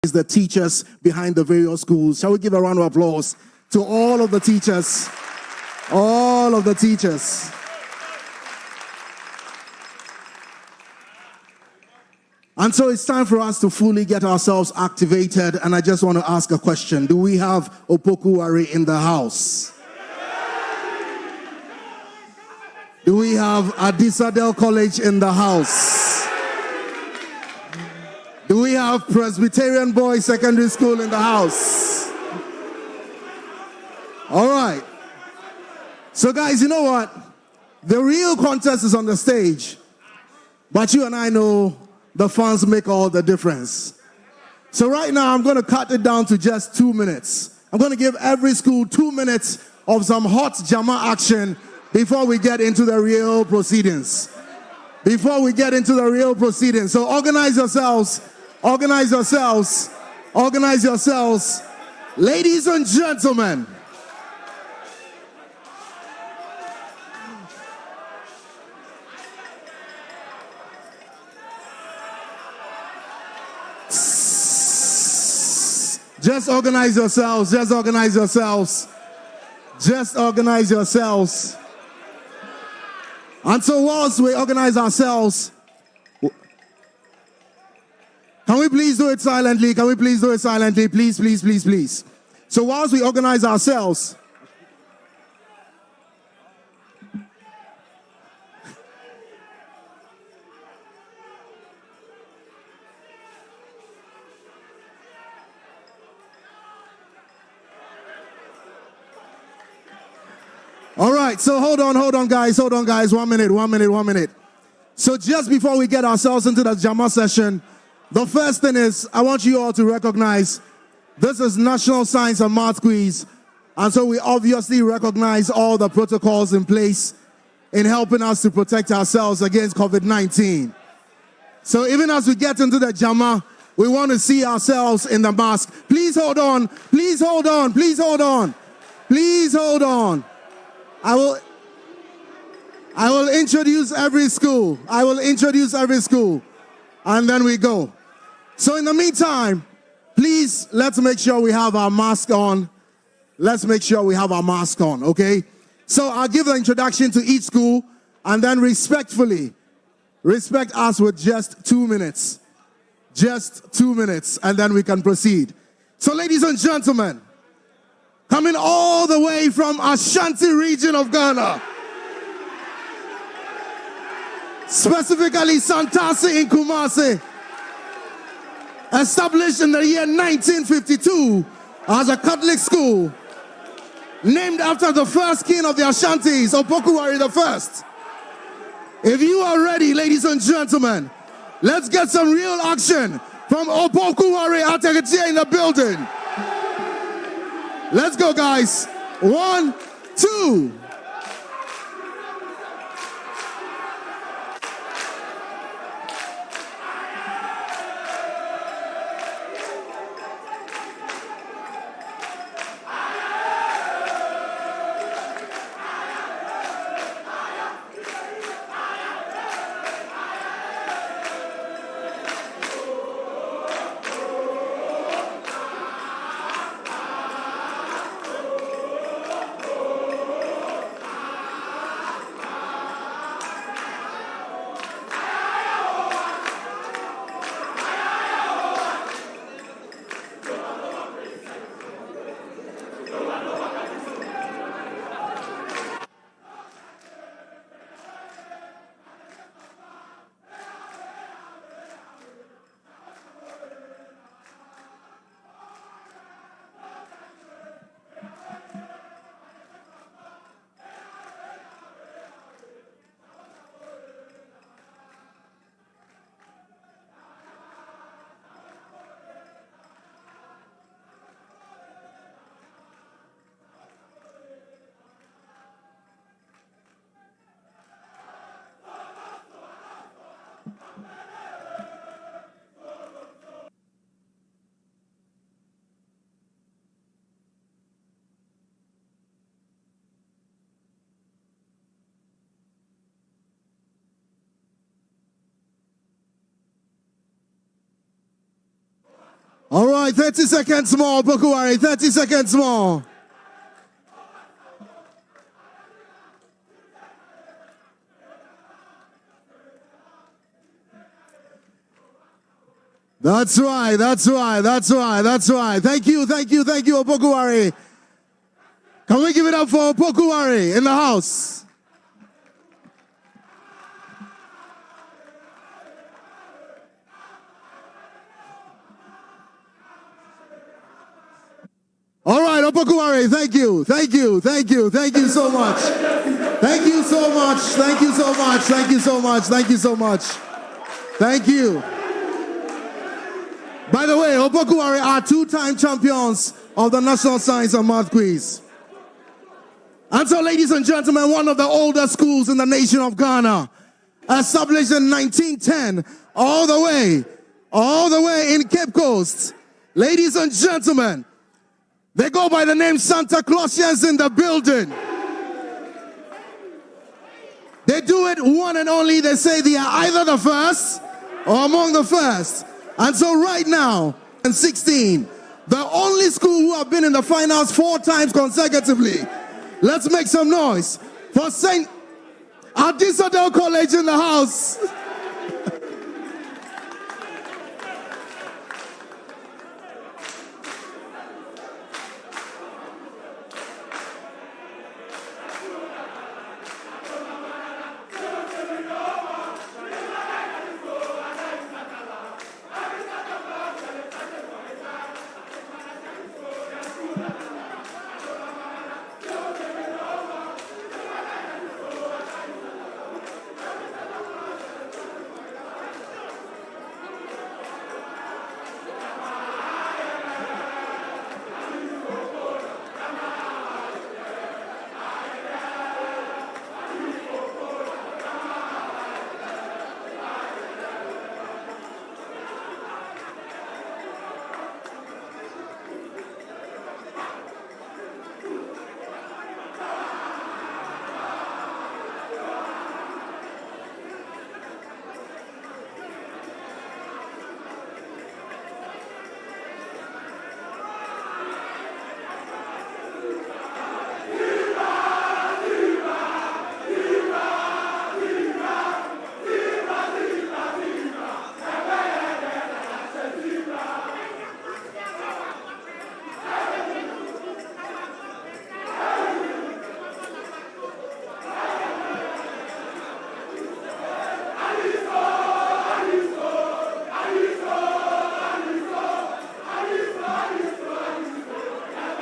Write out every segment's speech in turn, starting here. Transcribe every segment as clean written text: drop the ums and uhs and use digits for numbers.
The teachers behind the various schools. Shall we give a round of applause to all of the teachers? All of the teachers. And so it's time for us to fully get ourselves activated, and I just want to ask a question. Do we have Opoku Ware in the house? Do we have Adisadel College in the house? Do we have Presbyterian Boys Secondary School in the house? All right. So guys, you know what? The real contest is on the stage. But you and I know the fans make all the difference. So right now, I'm going to cut it down to just 2 minutes. I'm going to give every school 2 minutes of some hot Jama action before we get into the real proceedings. Before we get into the real proceedings. So organize yourselves. Organize yourselves. Organize yourselves. Ladies and gentlemen. Just organize yourselves. Just organize yourselves. Just organize yourselves. And so whilst we organize ourselves, can we please do it silently? Can we please do it silently? Please, please, please, please. So whilst we organize ourselves, all right, so hold on, guys. 1 minute. So just before we get ourselves into the Jama session, the first thing is, I want you all to recognize this is National Science and Math Quiz. And so we obviously recognize all the protocols in place in helping us to protect ourselves against COVID-19. So even as we get into the Jama, we want to see ourselves in the mask. Please hold on. Please hold on. Please hold on. Please hold on. I will introduce every school. And then we go. So in the meantime, please, let's make sure we have our mask on. Okay? So I'll give the introduction to each school, and then respectfully, respect us with just 2 minutes. Just 2 minutes, and then we can proceed. So ladies and gentlemen, coming all the way from Ashanti region of Ghana, specifically Santasi in Kumasi, established in the year 1952 as a Catholic school, named after the first king of the Ashantis, Opoku Ware the First. If you are ready, ladies and gentlemen, let's get some real action from Opoku Ware Ategetia in the building. Let's go, guys. 1, 2. All right, 30 seconds more, Opoku Ware, 30 seconds more. That's right. Thank you, Opoku Ware. Can we give it up for Opoku Ware in the house? All right, Opoku Ware, thank you so much. Thank you. By the way, Opoku Ware are two-time champions of the National Science and Math Quiz. And so, ladies and gentlemen, one of the oldest schools in the nation of Ghana, established in 1910, all the way in Cape Coast. Ladies and gentlemen, they go by the name Santa Clausians in the building. They do it one and only. They say they are either the first or among the first. And so right now, in 16, the only school who have been in the finals 4 times consecutively. Let's make some noise for St. Adisadel College in the house.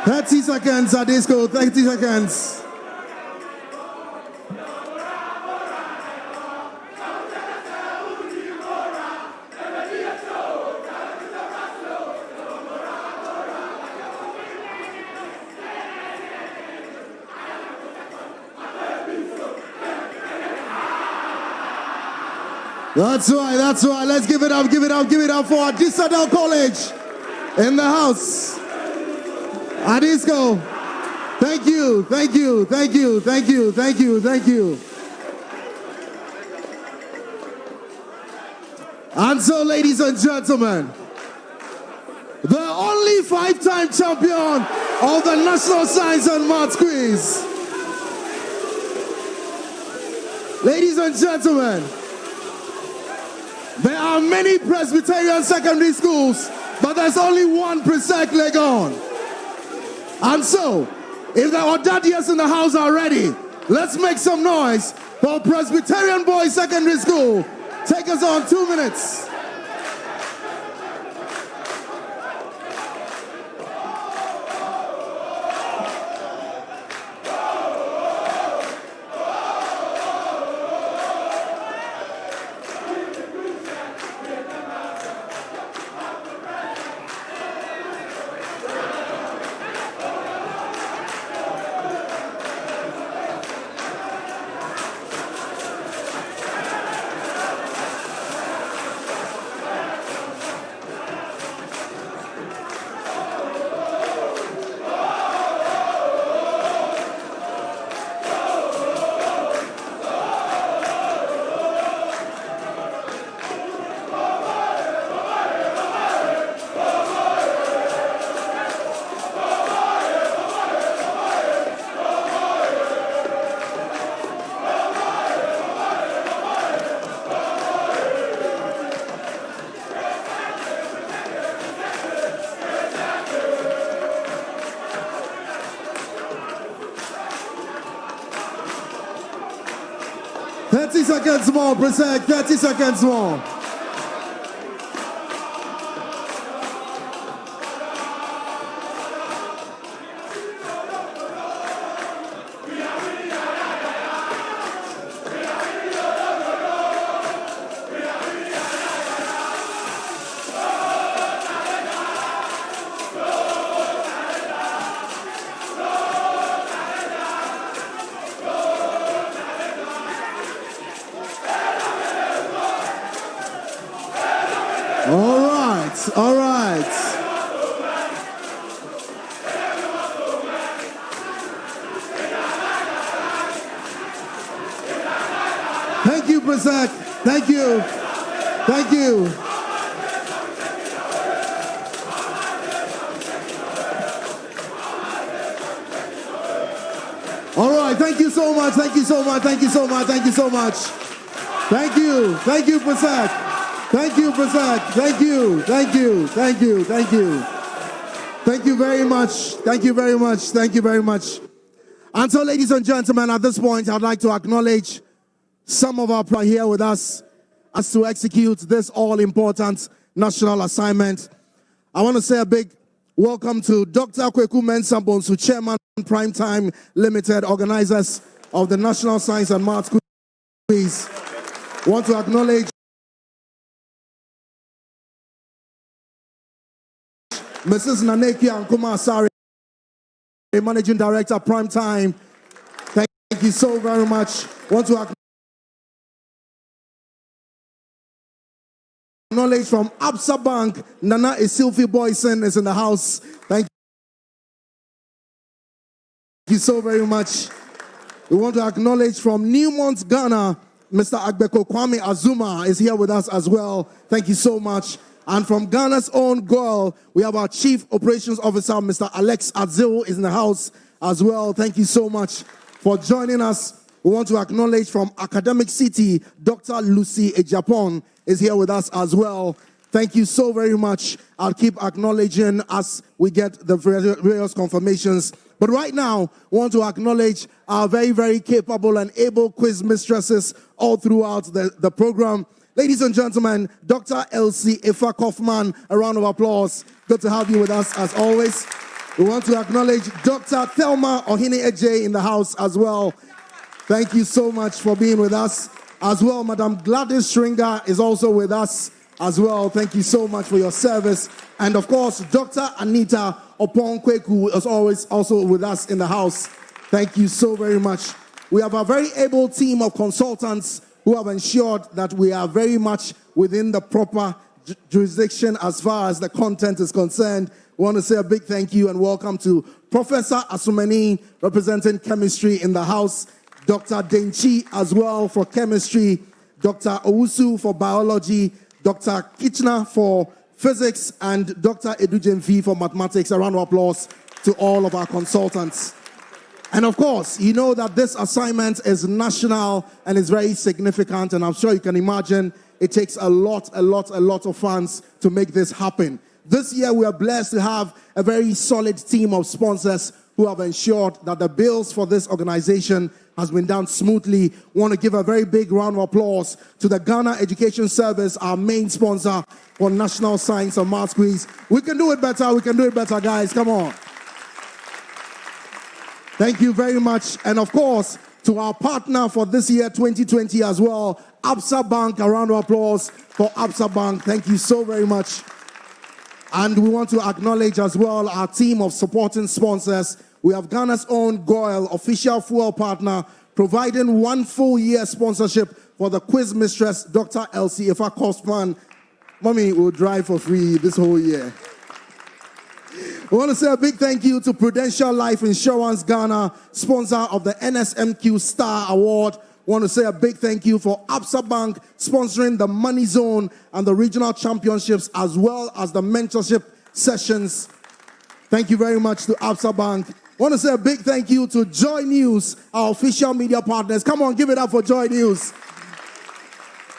Thirty seconds, Adisco, 30 seconds. That's right. Let's give it up for Adisadel College in the house. Adisco, thank you. And so, ladies and gentlemen, the only 5-time champion of the National Science and Math Quiz. Ladies and gentlemen, there are many Presbyterian secondary schools, but there's only one Presec Legon. And so, if the Odadias in the house are ready, let's make some noise for Presbyterian Boys Secondary School. Take us on 2 minutes. 30 seconds more, Presec, 30 seconds more. All right. Thank you, Presec. Thank you. Thank you. All right. Thank you so much. Thank you so much. Thank you so much. Thank you so much. Thank you. Thank you, Presec. Thank you, Presec. Thank you. Thank you. Thank you. Thank you. Thank you very much. Thank you very much. Thank you very much. And so, ladies and gentlemen, at this point, I'd like to acknowledge some of our people here with us as to execute this all-important national assignment. I want to say a big welcome to Dr. Opoku Ware, Chairman Primetime Limited, organizers of the National Science and Maths Quiz. I want to acknowledge Mrs. Naneki and Kumar Sari, Managing Director, Primetime. Thank you so very much. Want to acknowledge from Absa Bank, Nana Isilfi Boyson is in the house. Thank you so very much. We want to acknowledge from Newmont, Ghana, Mr. Agbeko Kwame Azuma is here with us as well. Thank you so much. And from Ghana's own girl, we have our Chief Operations Officer, Mr. Alex Adzil, is in the house as well. Thank you so much for joining us. We want to acknowledge from Academic City, Dr. Lucy Ejapon is here with us as well. Thank you so very much. I'll keep acknowledging as we get the various confirmations. But right now, we want to acknowledge our very, very capable and able quiz mistresses all throughout the program. Ladies and gentlemen, Dr. Elsie Ifa Kaufman, a round of applause. Good to have you with us as always. We want to acknowledge Dr. Thelma Ohine Eje in the house as well. Thank you so much for being with us. As well, Madam Gladys Shringa is also with us as well. Thank you so much for your service. And of course, Dr. Anita Oponkweku is always also with us in the house. Thank you so very much. We have a very able team of consultants who have ensured that we are very much within the proper jurisdiction as far as the content is concerned. We want to say a big thank you and welcome to Professor Asumani, representing chemistry in the house, Dr. Denchi as well for chemistry, Dr. Owusu for biology, Dr. Kitchener for physics, and Dr. Edujemfi for mathematics. A round of applause to all of our consultants. And of course, you know that this assignment is national and is very significant, and I'm sure you can imagine it takes a lot of funds to make this happen. This year, we are blessed to have a very solid team of sponsors who have ensured that the bills for this organization has been done smoothly. We want to give a very big round of applause to the Ghana Education Service, our main sponsor for National Science and Maths Quiz. We can do it better. We can do it better, guys. Come on. Thank you very much. And of course, to our partner for this year, 2020 as well, Absa Bank. A round of applause for Absa Bank. Thank you so very much. And we want to acknowledge as well our team of supporting sponsors. We have Ghana's own Goyle, official fuel partner, providing 1 full year sponsorship for the quiz mistress, Dr. Elsie Ifa Kaufman. Mommy will drive for free this whole year. We want to say a big thank you to Prudential Life Insurance Ghana, sponsor of the Nsmq Star Award. We want to say a big thank you for Absa Bank sponsoring the Money Zone and the regional championships as well as the mentorship sessions. Thank you very much to Absa Bank. I want to say a big thank you to Joy News, our official media partners. Come on, give it up for Joy News.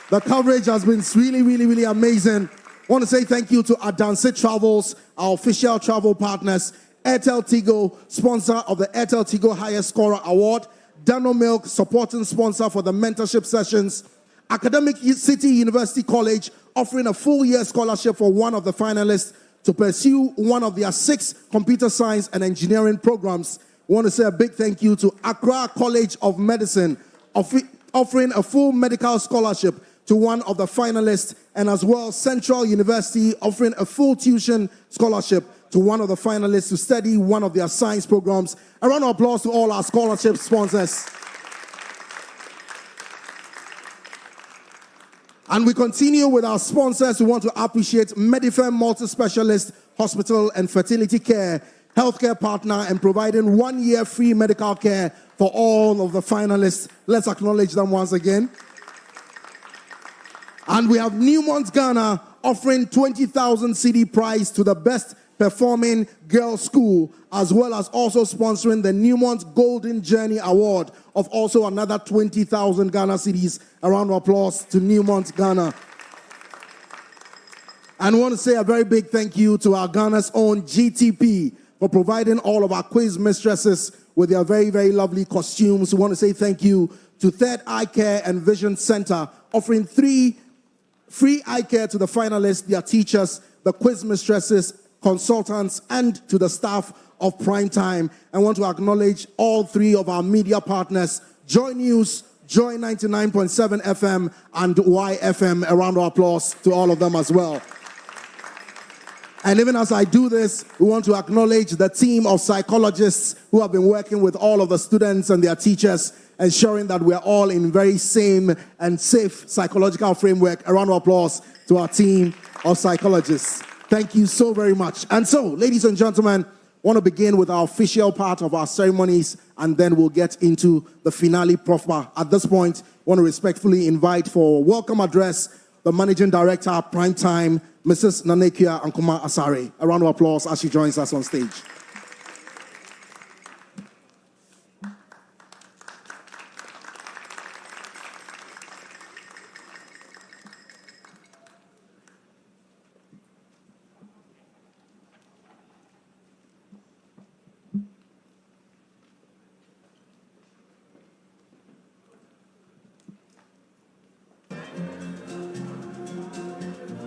The coverage has been really amazing. I want to say thank you to Adanse Travels, our official travel partners, Airtel Tigo, sponsor of the Airtel Tigo Highest Scorer Award, Dano Milk, supporting sponsor for the mentorship sessions. Academic City University College, offering a full-year scholarship for one of the finalists to pursue one of their 6 computer science and engineering programs. I want to say a big thank you to Accra College of Medicine, offering a full medical scholarship to one of the finalists, and as well Central University offering a full tuition scholarship to one of the finalists to study one of their science programs. A round of applause to all our scholarship sponsors. And we continue with our sponsors. We want to appreciate Medifem Multi-Specialist Hospital and Fertility Care, healthcare partner, and providing 1 year free medical care for all of the finalists. Let's acknowledge them once again. And we have Newmont Ghana offering 20,000 CD prize to the best performing girls' school, as well as also sponsoring the Newmont Golden Journey Award of also another 20,000 Ghana cedis. A round of applause to Newmont Ghana. And I want to say a very big thank you to our Ghana's own GTP for providing all of our quiz mistresses with their very, very lovely costumes. We want to say thank you to Third Eye Care and Vision Center, offering 3 free eye care to the finalists, their teachers, the quiz mistresses, consultants, and to the staff of Primetime. I want to acknowledge all 3 of our media partners, Joy News, Joy 99.7 FM, and YFM. A round of applause to all of them as well. And even as I do this, we want to acknowledge the team of psychologists who have been working with all of the students and their teachers, ensuring that we are all in very same and safe psychological framework. A round of applause to our team of psychologists. Thank you so very much. And so, ladies and gentlemen, I want to begin with our official part of our ceremonies, and then we'll get into the finale proper. At this point, I want to respectfully invite for a welcome address the Managing Director, Primetime, Mrs. Nanekia Ankuma Asare. A round of applause as she joins us on stage.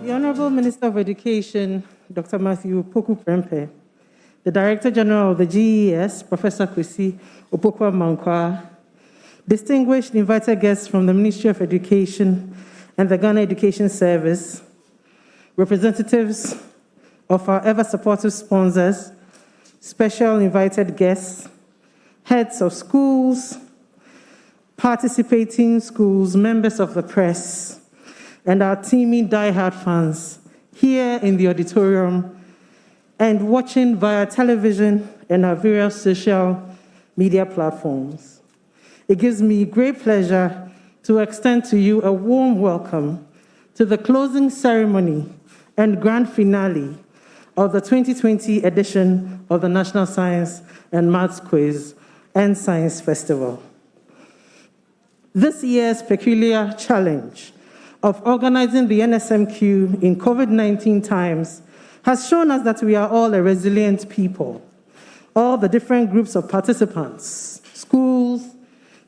The Honorable Minister of Education, Dr. Matthew Opoku Ware, the Director General of the GES, Professor Kwesi Opoku-Ware, distinguished invited guests from the Ministry of Education and the Ghana Education Service, representatives of our ever-supportive sponsors, special invited guests, heads of schools, participating schools, members of the press, and our teeming die-hard fans here in the auditorium and watching via television and our various social media platforms. It gives me great pleasure to extend to you a warm welcome to the closing ceremony and grand finale of the 2020 edition of the National Science and Maths Quiz and Science Festival. This year's peculiar challenge of organizing the Nsmq in COVID-19 times has shown us that we are all a resilient people. All the different groups of participants, schools,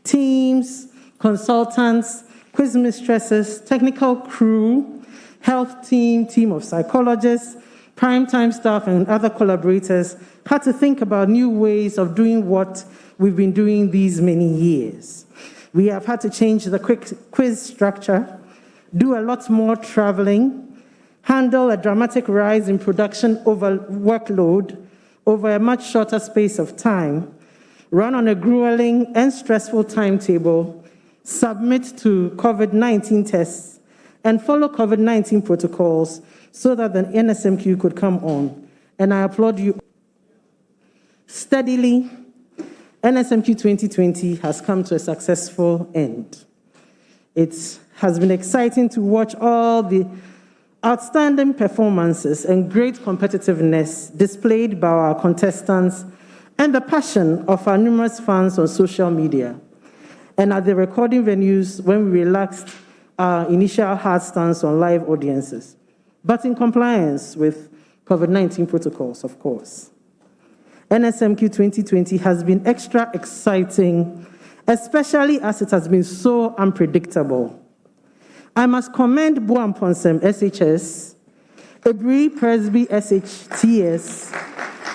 teams, consultants, quiz mistresses, technical crew, health team, team of psychologists, Primetime staff, and other collaborators had to think about new ways of doing what we've been doing these many years. We have had to change the quiz structure, do a lot more traveling, handle a dramatic rise in production workload over a much shorter space of time, run on a grueling and stressful timetable, submit to COVID-19 tests, and follow COVID-19 protocols so that the Nsmq could come on. And I applaud you. Steadily, Nsmq 2020 has come to a successful end. It has been exciting to watch all the outstanding performances and great competitiveness displayed by our contestants and the passion of our numerous fans on social media and at the recording venues when we relaxed our initial hard stance on live audiences, but in compliance with COVID-19 protocols, of course. Nsmq 2020 has been extra exciting especially as it has been so unpredictable. I must commend Boamponsem SHS, Ebri Presby SHTS,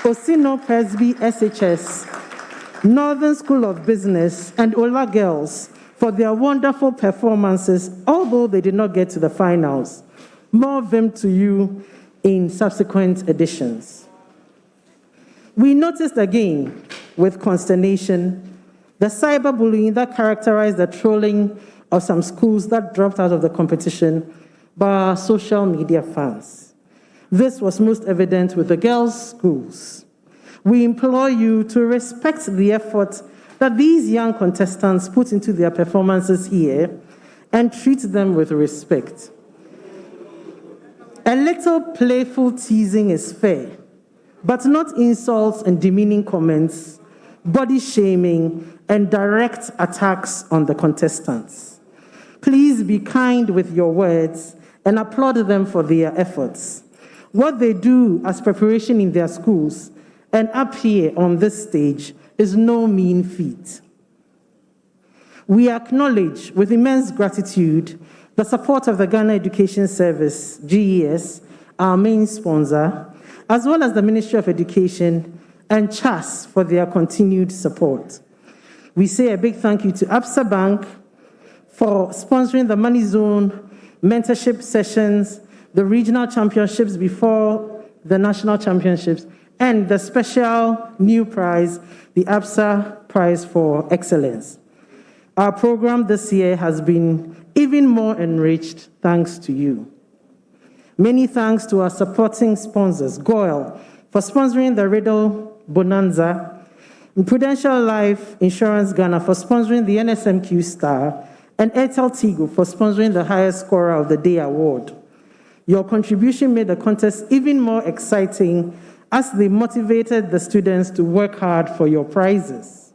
Osino Presby SHS, Northern School of Business, and Ola Girls for their wonderful performances, although they did not get to the finals. More vim to you in subsequent editions. We noticed again, with consternation, the cyberbullying that characterized the trolling of some schools that dropped out of the competition by our social media fans. This was most evident with the girls' schools. We implore you to respect the effort that these young contestants put into their performances here and treat them with respect. A little playful teasing is fair, but not insults and demeaning comments, body shaming, and direct attacks on the contestants. Please be kind with your words and applaud them for their efforts. What they do as preparation in their schools and up here on this stage is no mean feat. We acknowledge with immense gratitude the support of the Ghana Education Service, GES, our main sponsor, as well as the Ministry of Education and CHAS for their continued support. We say a big thank you to Absa Bank for sponsoring the Money Zone mentorship sessions, the regional championships before the national championships, and the special new prize, the Absa Prize for Excellence. Our program this year has been even more enriched thanks to you. Many thanks to our supporting sponsors, Goyle, for sponsoring the Riddle Bonanza, Prudential Life Insurance Ghana for sponsoring the Nsmq Star, and Airtel Tigo for sponsoring the Highest Scorer of the Day award. Your contribution made the contest even more exciting as they motivated the students to work hard for your prizes.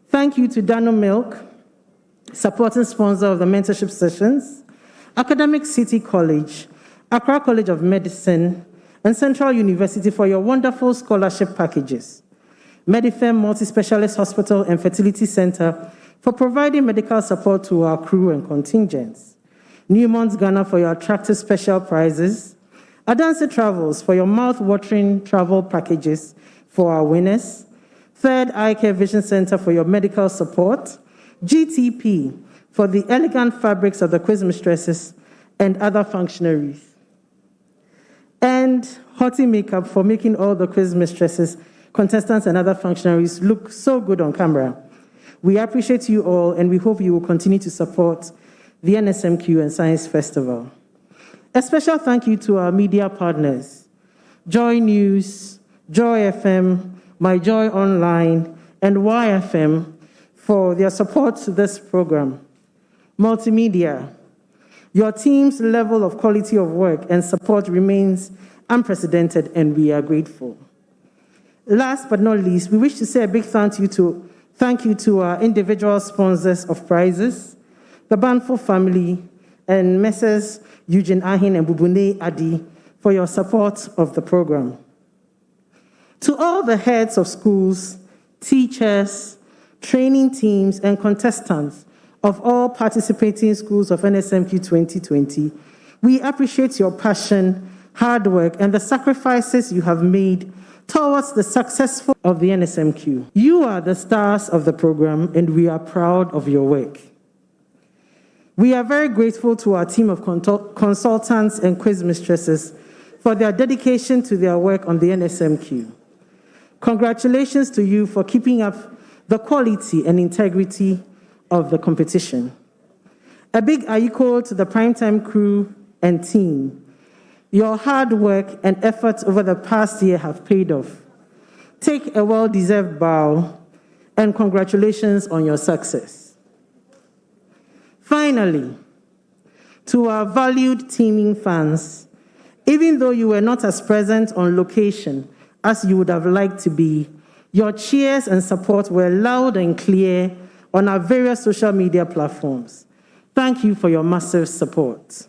Thank you to Dano Milk, supporting sponsor of the mentorship sessions, Academic City College, Accra College of Medicine, and Central University for your wonderful scholarship packages. Medifem Multi-Specialist Hospital and Fertility Center for providing medical support to our crew and contingents. Newmont's Ghana for your attractive special prizes. Adansi Travels for your mouth-watering travel packages for our winners. Third Eye Care Vision Center for your medical support. GTP for the elegant fabrics of the quiz mistresses and other functionaries. And Hottie Makeup for making all the quiz mistresses, contestants, and other functionaries look so good on camera. We appreciate you all, and we hope you will continue to support the Nsmq and Science Festival. A special thank you to our media partners, Joy News, Joy FM, My Joy Online, and YFM for their support to this program. Multimedia, your team's level of quality of work and support remains unprecedented, and we are grateful. Last but not least, we wish to say a big thank you to our individual sponsors of prizes, the Banfo family, and Messrs. Eugene Ahin and Bubune Adi for your support of the program. To all the heads of schools, teachers, training teams, and contestants of all participating schools of Nsmq 2020, we appreciate your passion, hard work, and the sacrifices you have made towards the successful of the Nsmq. You are the stars of the program, and we are proud of your work. We are very grateful to our team of consultants and quiz mistresses for their dedication to their work on the Nsmq. Congratulations to you for keeping up the quality and integrity of the competition. A big ayiko to the Primetime crew and team. Your hard work and efforts over the past year have paid off. Take a well-deserved bow, and congratulations on your success. Finally, to our valued teaming fans, even though you were not as present on location as you would have liked to be, your cheers and support were loud and clear on our various social media platforms. Thank you for your massive support.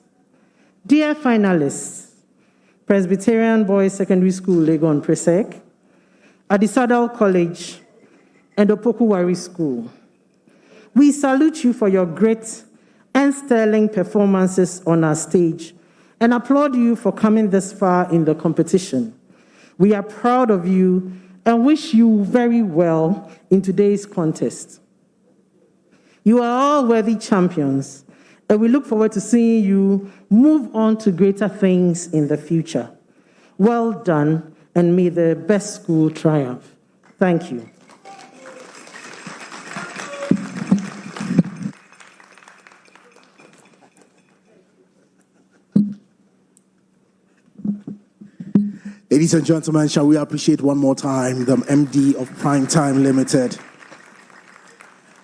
Dear finalists, Presbyterian Boys Secondary School, Legon, Presec, Adisadel College, and Opoku Ware School, We salute you for your great and sterling performances on our stage and applaud you for coming this far in the competition. We are proud of you and wish you very well in today's contest. You are all worthy champions, and we look forward to seeing you move on to greater things in the future. Well done, and may the best school triumph. Thank you. Ladies and gentlemen, shall we appreciate one more time the MD of Primetime Limited?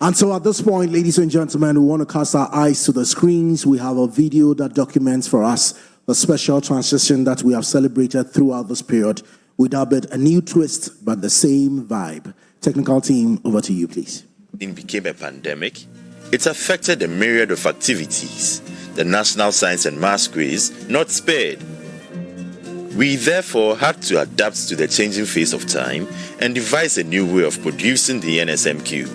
And so at this point, ladies and gentlemen, we want to cast our eyes to the screens. We have a video that documents for us the special transition that we have celebrated throughout this period, with a bit a new twist, but the same vibe. Technical team, over to you, please. It became a pandemic. It affected a myriad of activities. The National Science and Maths quiz not spared. We therefore had to adapt to the changing face of time and devise a new way of producing the Nsmq.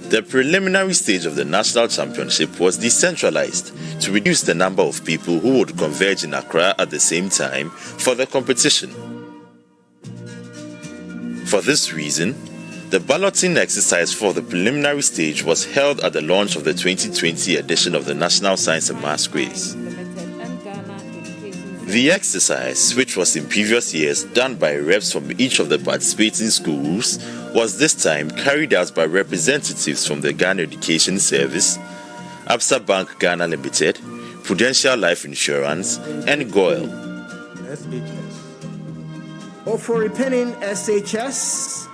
The preliminary stage of the National Championship was decentralized to reduce the number of people who would converge in Accra at the same time for the competition. For this reason, the balloting exercise for the preliminary stage was held at the launch of the 2020 edition of the National Science and Maths quiz. The exercise, which was in previous years done by reps from each of the participating schools, was this time carried out by representatives from the Ghana Education Service, Absa Bank Ghana Limited, Prudential Life Insurance, and GOIL. For repenting SHS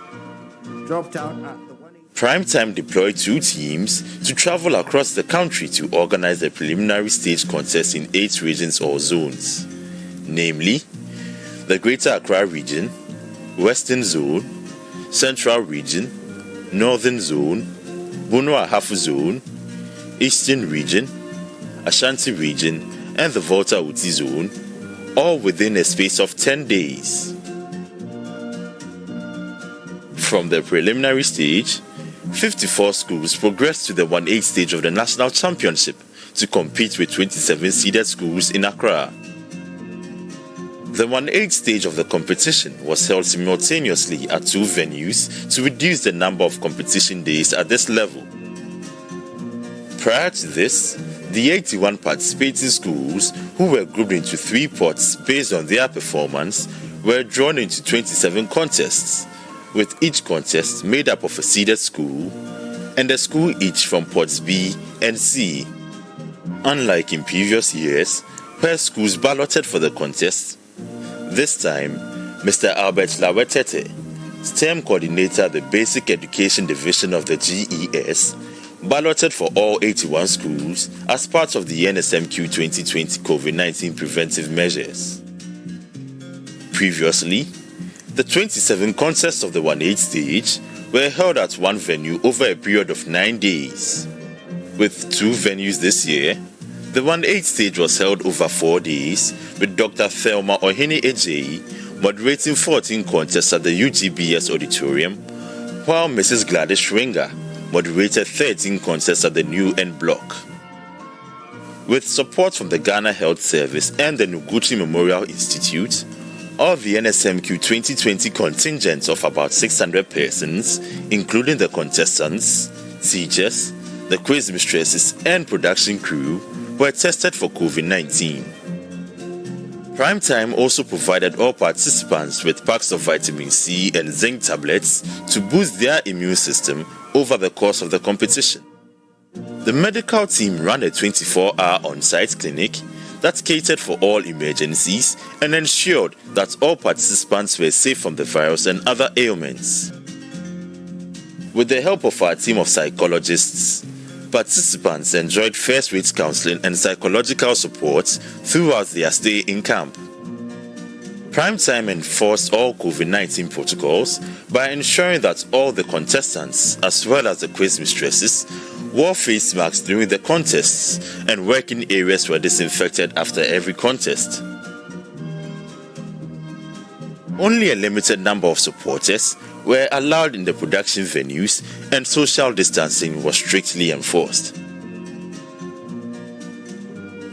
dropped out at the 1. Primetime deployed 2 teams to travel across the country to organize the preliminary stage contest in 8 regions or zones, namely the Greater Accra Region, Western Zone, Central Region, Northern Zone, Bono Ahafu Zone, Eastern Region, Ashanti Region, and the Volta Uti Zone, all within a space of 10 days. From the preliminary stage, 54 schools progressed to the 1-8 stage of the National Championship to compete with 27 seeded schools in Accra. The 1-8 stage of the competition was held simultaneously at 2 venues to reduce the number of competition days at this level. Prior to this, the 81 participating schools, who were grouped into 3 pots based on their performance, were drawn into 27 contests, with each contest made up of a seeded school and a school each from pots B and C. Unlike in previous years, where schools balloted for the contest, this time, Mr. Albert Lawetete, STEM coordinator at the Basic Education Division of the GES, balloted for all 81 schools as part of the Nsmq 2020 COVID-19 preventive measures. Previously, the 27 contests of the 1-8 stage were held at one venue over a period of 9 days. With 2 venues this year, the 1-8 stage was held over 4 days, with Dr. Thelma Ohene Ejeyi moderating 14 contests at the UGBS auditorium, while Mrs. Gladys Schwinger moderated 13 contests at the New End Block. With support from the Ghana Health Service and the Noguchi Memorial Institute, all the Nsmq 2020 contingent of about 600 persons, including the contestants, teachers, the quiz mistresses, and production crew, were tested for COVID-19. Primetime also provided all participants with packs of vitamin C and zinc tablets to boost their immune system over the course of the competition. The medical team ran a 24-hour on-site clinic that catered for all emergencies and ensured that all participants were safe from the virus and other ailments. With the help of our team of psychologists, participants enjoyed first-rate counseling and psychological support throughout their stay in camp. Primetime enforced all COVID-19 protocols by ensuring that all the contestants, as well as the quiz mistresses, wore face masks during the contests, and working areas were disinfected after every contest. Only a limited number of supporters were allowed in the production venues and social distancing was strictly enforced.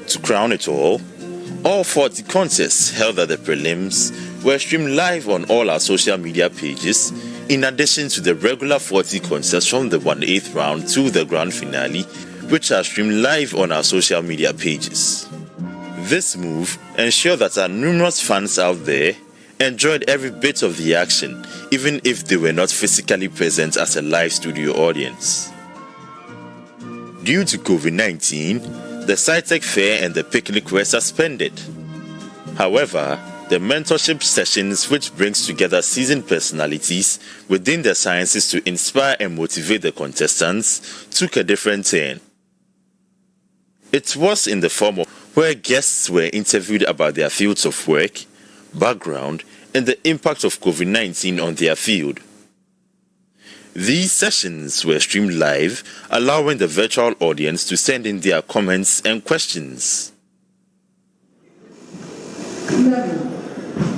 To crown it all 40 contests held at the prelims were streamed live on all our social media pages, in addition to the regular 40 contests from the 1/8 round to the grand finale, which are streamed live on our social media pages. This move ensured that our numerous fans out there enjoyed every bit of the action, even if they were not physically present as a live studio audience. Due to COVID-19, the SciTech Fair and the picnic were suspended. However, the mentorship sessions, which brings together seasoned personalities within the sciences to inspire and motivate the contestants, took a different turn. It was in the form of where guests were interviewed about their fields of work, background, and the impact of COVID-19 on their field. These sessions were streamed live, allowing the virtual audience to send in their comments and questions.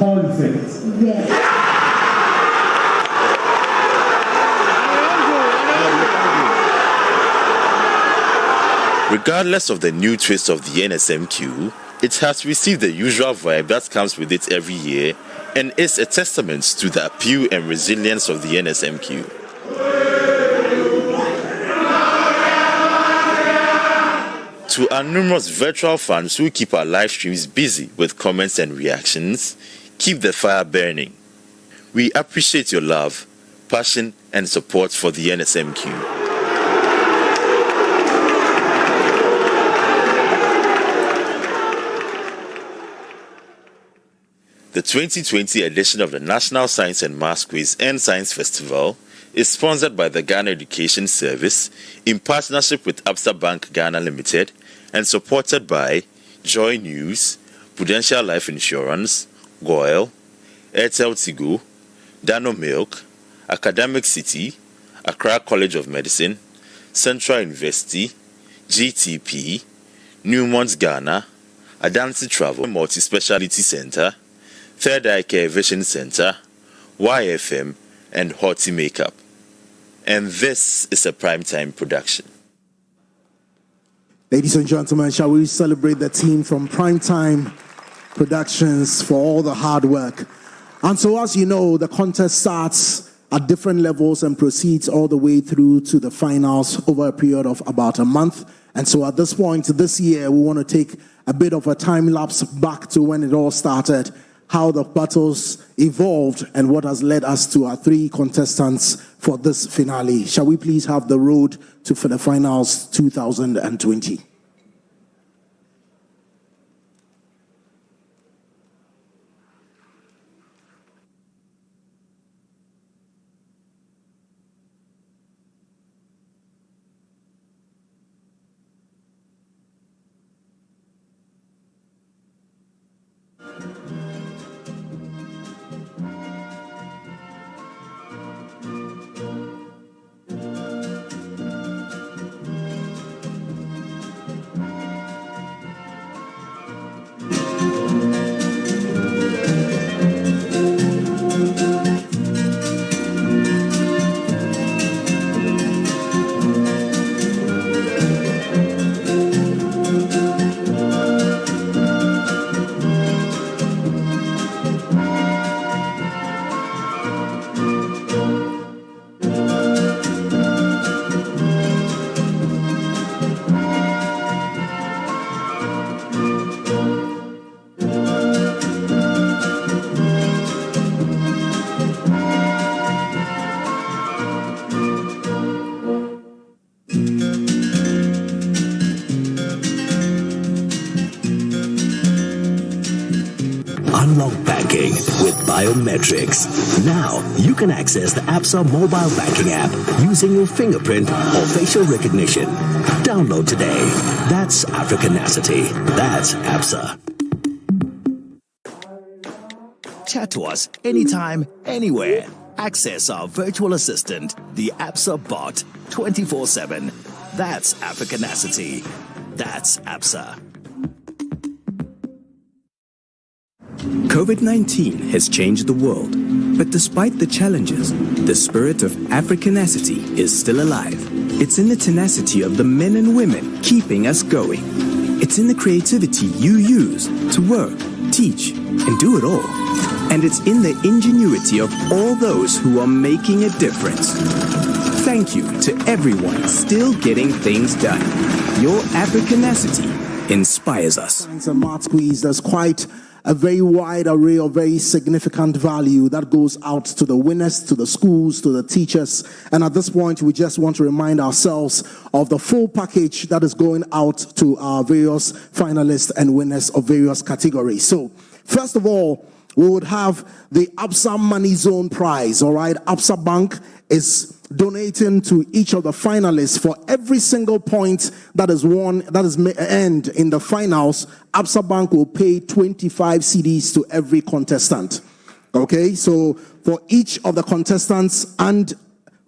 All in faith. Yes. Regardless of the new twist of the Nsmq, it has received the usual vibe that comes with it every year and is a testament to the appeal and resilience of the Nsmq. To our numerous virtual fans who keep our live streams busy with comments and reactions, keep the fire burning. We appreciate your love, passion, and support for the Nsmq. The 2020 edition of the National Science and Maths Quiz and Science Festival is sponsored by the Ghana Education Service in partnership with Absa Bank Ghana Limited and supported by Joy News, Prudential Life Insurance, Goyle, Airtel Tigo, Dano Milk, Academic City, Accra College of Medicine, Central University, GTP, Newmont Ghana, Adansi Travel Multi-Speciality Center, Third Eye Care Vision Center, YFM, and Horti Makeup. And this is a primetime production. Ladies and gentlemen, shall we celebrate the team from Primetime Productions for all the hard work? And so, as you know, the contest starts at different levels and proceeds all the way through to the finals over a period of about a month. And so at this point this year, we want to take a bit of a time lapse back to when it all started, how the battles evolved, and what has led us to our three contestants for this finale. Shall we please have the road to for the finals 2020? Unlock banking with biometrics. Now, you can access the Absa mobile banking app using your fingerprint or facial recognition. Download today. That's Africanacity. That's Absa. Chat to us anytime, anywhere. Access our virtual assistant, the Absa bot, 24/7. That's Africanacity. That's Absa. COVID-19 has changed the world, But despite the challenges, the spirit of Africanacity is still alive. It's in the tenacity of the men and women keeping us going. It's in the creativity you use to work, teach, and do it all. And it's in the ingenuity of all those who are making a difference. Thank you to everyone still getting things done. Your Africanacity inspires us. Science and Math Quiz, there's quite a very wide array of very significant value that goes out to the winners, to the schools, to the teachers. And at this point, we just want to remind ourselves of the full package that is going out to our various finalists and winners of various categories. So, first of all, we would have the ABSA Money Zone Prize, all right? ABSA Bank is donating to each of the finalists for every single point that is won, that is earned in the finals. ABSA Bank will pay 25 CDs to every contestant. Okay, so for each of the contestants and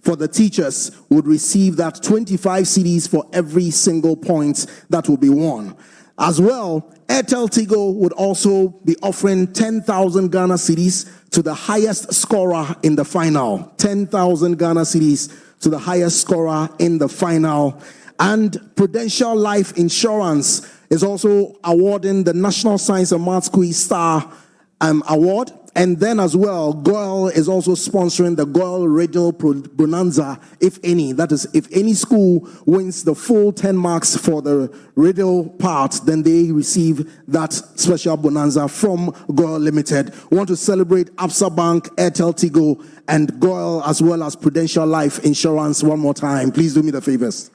for the teachers would receive that 25 CDs for every single point that will be won. As well, Airtel Tigo would also be offering 10,000 Ghana cedis to the highest scorer in the final. 10,000 Ghana cedis to the highest scorer in the final. And Prudential Life Insurance is also awarding the National Science and Maths Quiz Star Award. And then as well, GOIL is also sponsoring the GOIL Riddle Bonanza, if any. That is, if any school wins the full 10 marks for the riddle part, then they receive that special bonanza from GOIL Limited. We want to celebrate ABSA Bank, Airtel Tigo, and GOIL, as well as Prudential Life Insurance one more time. Please do me the favors.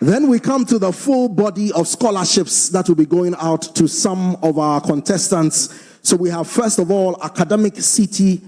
Then we come to the full body of scholarships that will be going out to some of our contestants. So we have, first of all, Academic City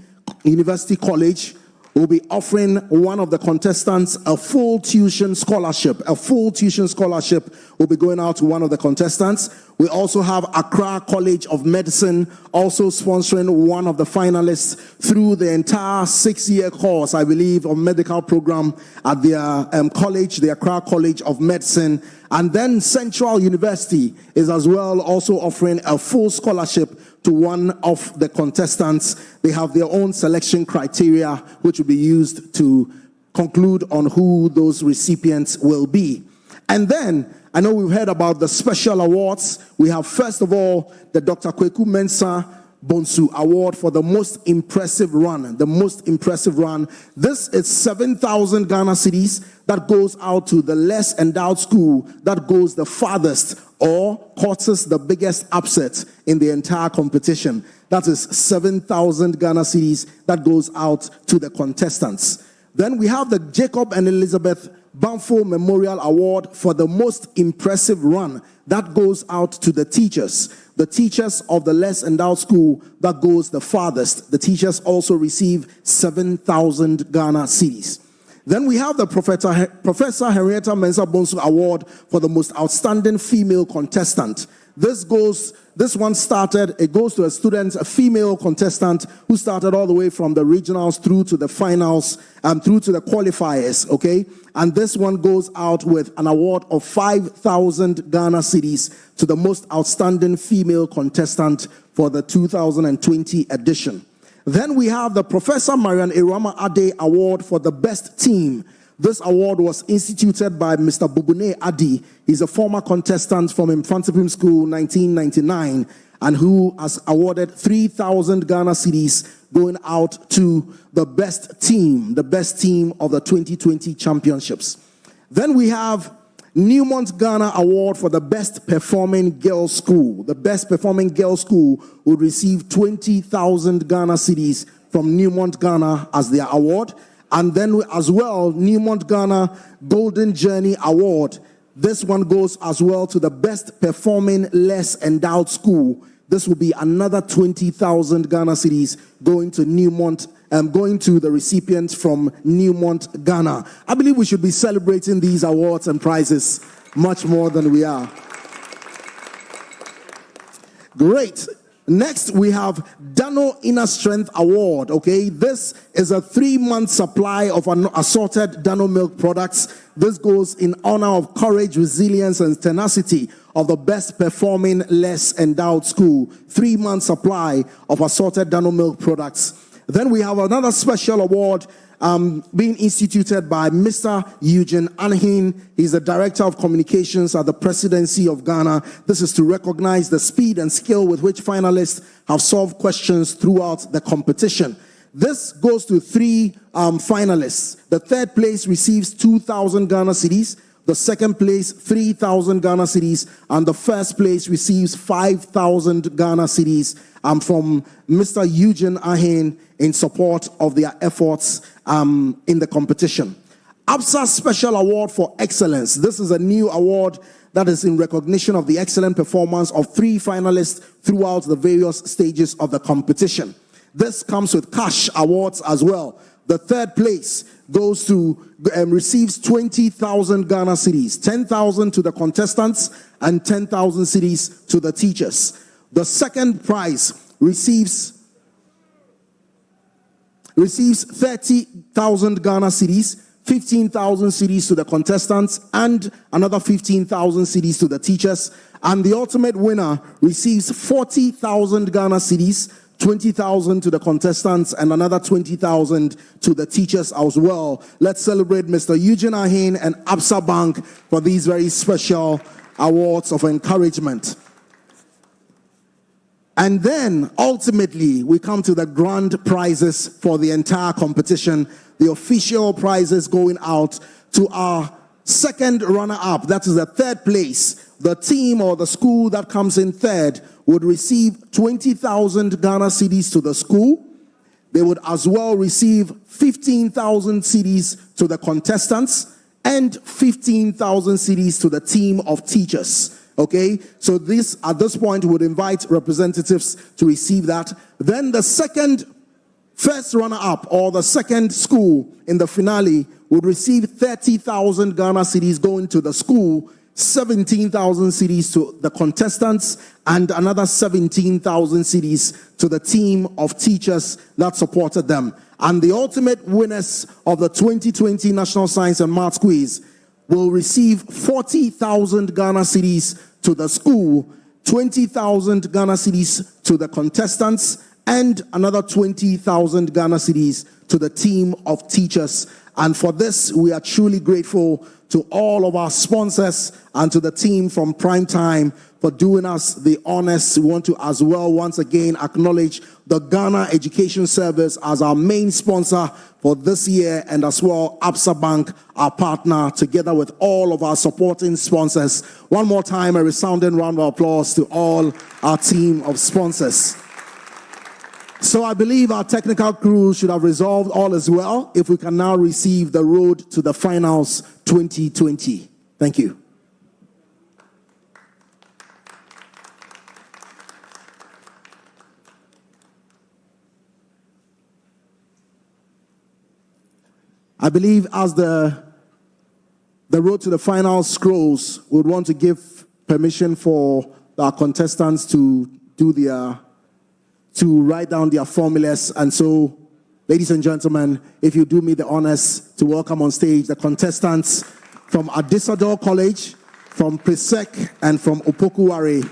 University College will be offering one of the contestants a full tuition scholarship. A full tuition scholarship will be going out to one of the contestants. We also have Accra College of Medicine also sponsoring one of the finalists through the entire 6-year course, I believe, of medical program at their college, the Accra College of Medicine. And then Central University is as well also offering a full scholarship to one of the contestants. They have their own selection criteria, which will be used to conclude on who those recipients will be. And then, I know we've heard about the special awards. We have, first of all, the Dr. Kweku Mensah Bonsu Award for the most impressive run. The most impressive run. This is 7,000 Ghana cedis that goes out to the less endowed school that goes the farthest or causes the biggest upset in the entire competition. That is 7,000 Ghana cedis that goes out to the contestants. Then we have the Jacob and Elizabeth Banfo Memorial Award for the most impressive run. That goes out to the teachers. The teachers of the less endowed school that goes the farthest. The teachers also receive 7,000 Ghana cedis. Then we have the Professor Henrietta Mensah Bonsu Award for the most outstanding female contestant. It goes to a student, a female contestant who started all the way from the regionals through to the finals and through to the qualifiers, okay? And this one goes out with an award of 5,000 Ghana cedis to the most outstanding female contestant for the 2020 edition. Then we have the Professor Marian Irama Ade Award for the best team. This award was instituted by Mr. Bubune Adi. He's a former contestant from Infantipim School 1999 and who has awarded 3,000 Ghana cedis going out to the best team of the 2020 championships. Then we have Newmont Ghana Award for the best performing girls school. The best performing girls school will receive 20,000 Ghana cedis from Newmont Ghana as their award. And then as well, Newmont Ghana Golden Journey Award. This one goes as well to the best performing less endowed school. This will be another 20,000 Ghana cedis going to Newmont, going to the recipients from Newmont Ghana. I believe we should be celebrating these awards and prizes much more than we are. Great. Next, we have Dano Inner Strength Award, okay? This is a 3-month supply of assorted Dano milk products. This goes in honor of courage, resilience, and tenacity of the best performing less endowed school, 3-month supply of assorted Dano milk products. Then we have another special award being instituted by Mr. Eugene Anhin. He's the Director of Communications at the Presidency of Ghana. This is to recognize the speed and skill with which finalists have solved questions throughout the competition. This goes to 3 finalists. The third place receives 2,000 Ghana cedis. The second place, 3,000 Ghana cedis. And the first place receives 5,000 Ghana cedis from Mr. Eugene Ahin in support of their efforts in the competition. ABSA Special Award for Excellence. This is a new award that is in recognition of the excellent performance of 3 finalists throughout the various stages of the competition. This comes with cash awards as well. The third place goes to receives 20,000 Ghana cedis, 10,000 to the contestants and 10,000 cedis to the teachers. The second prize receives 30,000 Ghana cedis, 15,000 cedis to the contestants and another 15,000 cedis to the teachers. And the ultimate winner receives 40,000 Ghana cedis, 20,000 to the contestants and another 20,000 to the teachers as well. Let's celebrate Mr. Eugene Ahin and ABSA Bank for these very special awards of encouragement. And then ultimately we come to the grand prizes for the entire competition. The official prizes going out to our second runner-up, that is the third place. The team or the school that comes in third would receive 20,000 Ghana cedis to the school. They would as well receive 15,000 cedis to the contestants and 15,000 cedis to the team of teachers. Okay, so this at this point would invite representatives to receive that. Then the first runner-up or the second school in the finale would receive 30,000 Ghana cedis going to the school, 17,000 cedis to the contestants, and another 17,000 cedis to the team of teachers that supported them. And the ultimate winners of the 2020 National Science and Maths Quiz will receive 40,000 Ghana cedis to the school, 20,000 Ghana cedis to the contestants, and another 20,000 Ghana cedis to the team of teachers. And for this, we are truly grateful to all of our sponsors and to the team from Primetime for doing us the honors. We want to as well once again acknowledge the Ghana Education Service as our main sponsor for this year, and as well ABSA Bank, our partner, together with all of our supporting sponsors. One more time, a resounding round of applause to all our team of sponsors. So I believe our technical crew should have resolved all as well if we can now receive the road to the finals 2020. Thank you. I believe as the road to the finals scrolls, we would want to give permission for our contestants to write down their formulas. And so, ladies and gentlemen, if you do me the honors to welcome on stage the contestants from Adisadel College, from Presec, and from Opoku Ware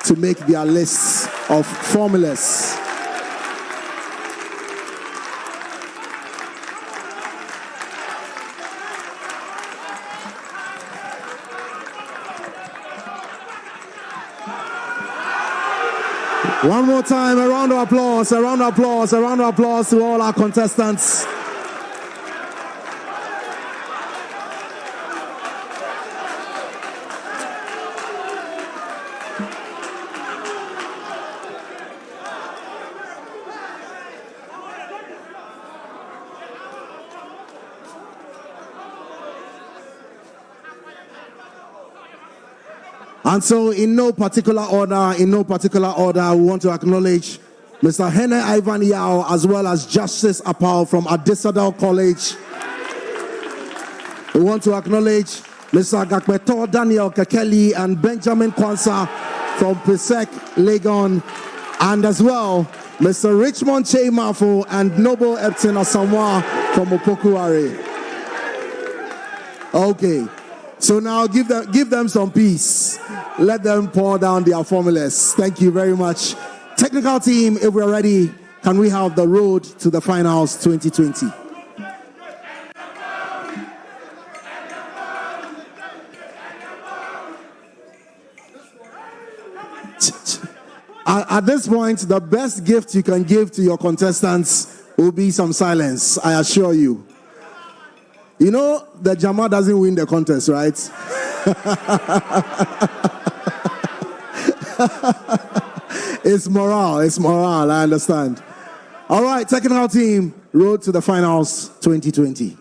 to make their lists of formulas. One more time, a round of applause, a round of applause, a round of applause to all our contestants. And so in no particular order, we want to acknowledge Mr. Hene Ivan Yao as well as Justice Apau from Adisadel College. We want to acknowledge Mr. Gakbeto Daniel Kekeli and Benjamin Kwanzaa from Presec, Legon, and as well Mr. Richmond Che Mafo and Noble Epton Asamoah from Opoku Ware. Okay. So now give them some peace. Let them pour down their formulas. Thank you very much. Technical team, if we're ready, can we have the road to the finals 2020? At this point, the best gift you can give to your contestants will be some silence, I assure you. You know, the Jama doesn't win the contest, right? It's morale, I understand. All right, technical team, road to the finals 2020.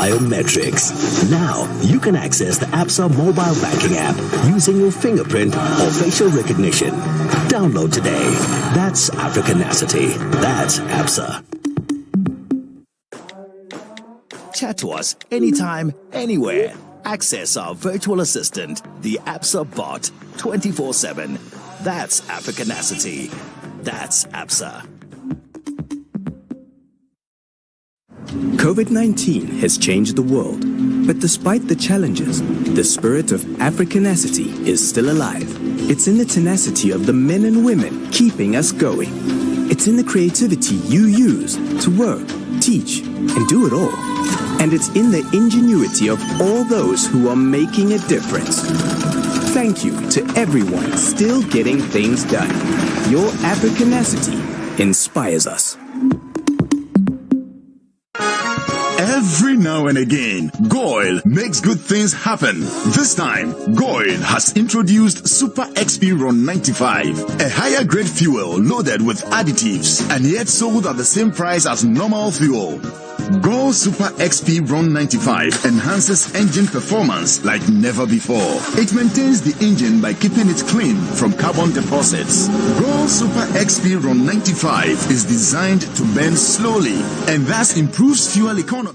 Biometrics. Now, you can access the ABSA mobile banking app using your fingerprint or facial recognition. Download today. That's Africanacity. That's ABSA. Chat to us anytime, anywhere. Access our virtual assistant, the ABSA bot, 24/7. That's Africanacity. That's ABSA. COVID-19 has changed the world, but despite the challenges, the spirit of Africanacity is still alive. It's in the tenacity of the men and women keeping us going. It's in the creativity you use to work, teach, and do it all. And it's in the ingenuity of all those who are making a difference. Thank you to everyone still getting things done. Your Africanacity inspires us. Every now and again, Goil makes good things happen. This time, Goil has introduced Super XP Ron 95, a higher grade fuel loaded with additives and yet sold at the same price as normal fuel. Goil Super XP Ron 95 enhances engine performance like never before. It maintains the engine by keeping it clean from carbon deposits. Goil Super XP Ron 95 is designed to burn slowly and thus improves fuel economy.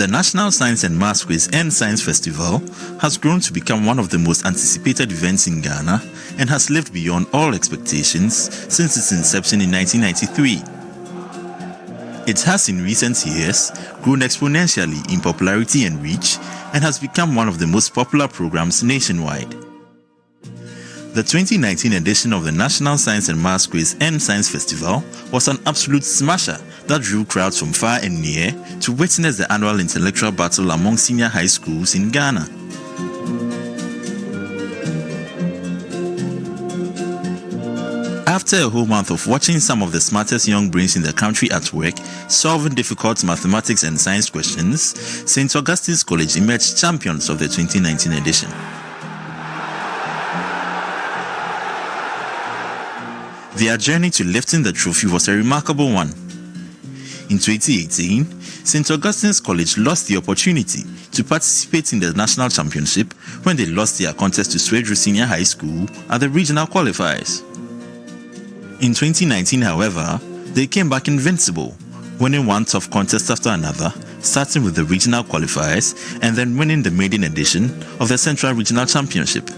The National Science and Maths Quiz and Science Festival has grown to become one of the most anticipated events in Ghana and has lived beyond all expectations since its inception in 1993. It has in recent years grown exponentially in popularity and reach and has become one of the most popular programs nationwide. The 2019 edition of the National Science and Maths Quiz and Science Festival was an absolute smasher that drew crowds from far and near to witness the annual intellectual battle among senior high schools in Ghana. After a whole month of watching some of the smartest young brains in the country at work solving difficult mathematics and science questions, St. Augustine's College emerged champions of the 2019 edition. Their journey to lifting the trophy was a remarkable one. In 2018, St. Augustine's College lost the opportunity to participate in the national championship when they lost their contest to Swedru Senior High School at the regional qualifiers. In 2019, however, they came back invincible, winning one tough contest after another, starting with the regional qualifiers and then winning the maiden edition of the Central Regional Championship.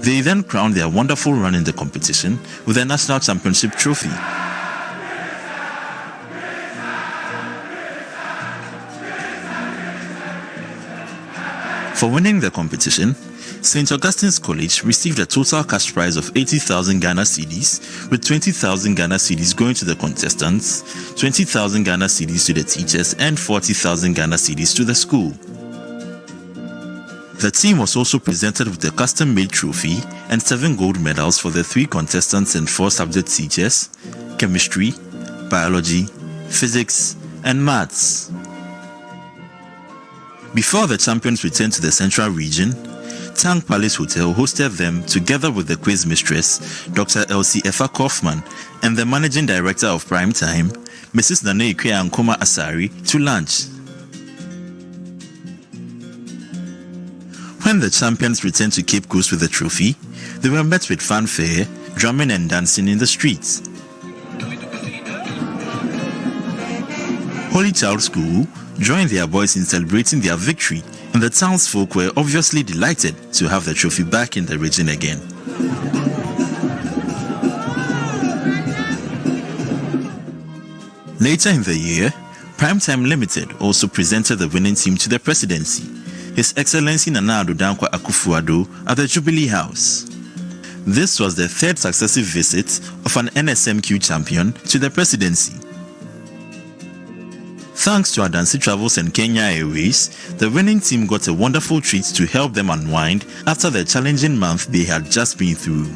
They then crowned their wonderful run in the competition with a national championship trophy. For winning the competition, St. Augustine's College received a total cash prize of 80,000 Ghana cedis, with 20,000 Ghana cedis going to the contestants, 20,000 Ghana cedis to the teachers, and 40,000 Ghana cedis to the school. The team was also presented with a custom-made trophy and 7 gold medals for the 3 contestants and 4 subject teachers: chemistry, biology, physics, and maths. Before the champions returned to the Central Region, Tang Palace Hotel hosted them together with the quiz mistress, Dr. Elsie Efa Kaufman, and the managing director of Prime Time, Mrs. Nana Ikea Nkoma Asari, to lunch. When the champions returned to Cape Coast with the trophy, they were met with fanfare, drumming and dancing in the streets. Holy Child School joined their boys in celebrating their victory, and the townsfolk were obviously delighted to have the trophy back in the region again. Later in the year, Primetime Limited also presented the winning team to the presidency, His Excellency Nana Addo Dankwa Akufo-Addo, at the Jubilee House. This was the 3rd successive visit of an Nsmq champion to the presidency. Thanks to Adansi Travels and Kenya Airways, the winning team got a wonderful treat to help them unwind after the challenging month they had just been through.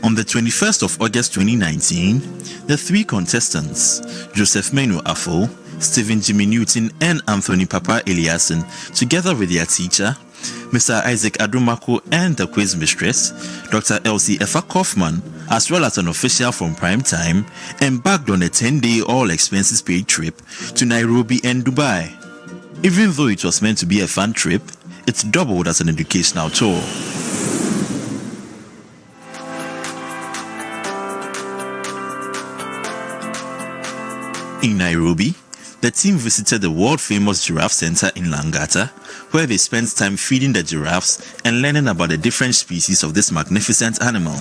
On the 21st of August 2019, the 3 contestants, Joseph Menu Afo, Stephen Jimmy Newton, and Anthony Papa Eliassen, together with their teacher, Mr. Isaac Adumako, and the quiz mistress, Dr. Elsie Efa Kaufman, as well as an official from Prime Time, embarked on a 10-day all-expenses-paid trip to Nairobi and Dubai. Even though it was meant to be a fun trip, it doubled as an educational tour. In Nairobi, the team visited the world-famous Giraffe Center in Langata, where they spent time feeding the giraffes and learning about the different species of this magnificent animal.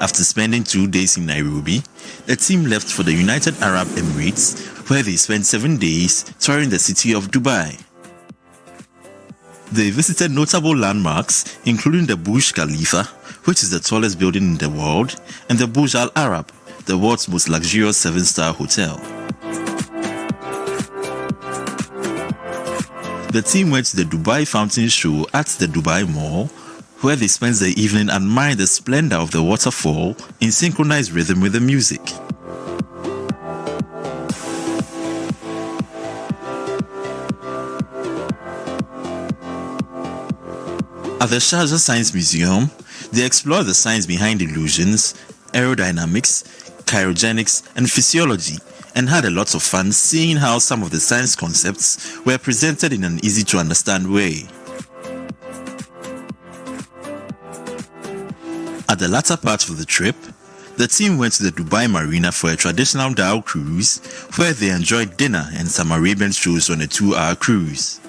After spending 2 days in Nairobi, the team left for the United Arab Emirates, where they spent 7 days touring the city of Dubai. They visited notable landmarks, including the Burj Khalifa, which is the tallest building in the world, and the Burj Al Arab, the world's most luxurious 7-star hotel. The team went to the Dubai Fountain Show at the Dubai Mall, where they spent the evening admiring the splendor of the waterfall in synchronized rhythm with the music. At the Sharjah Science Museum, they explored the science behind illusions, aerodynamics, cryogenics, and physiology, and had a lot of fun seeing how some of the science concepts were presented in an easy-to-understand way. At the latter part of the trip, The team went to the Dubai Marina for a traditional Dhow cruise, where they enjoyed dinner and some Arabian shows on a 2-hour cruise.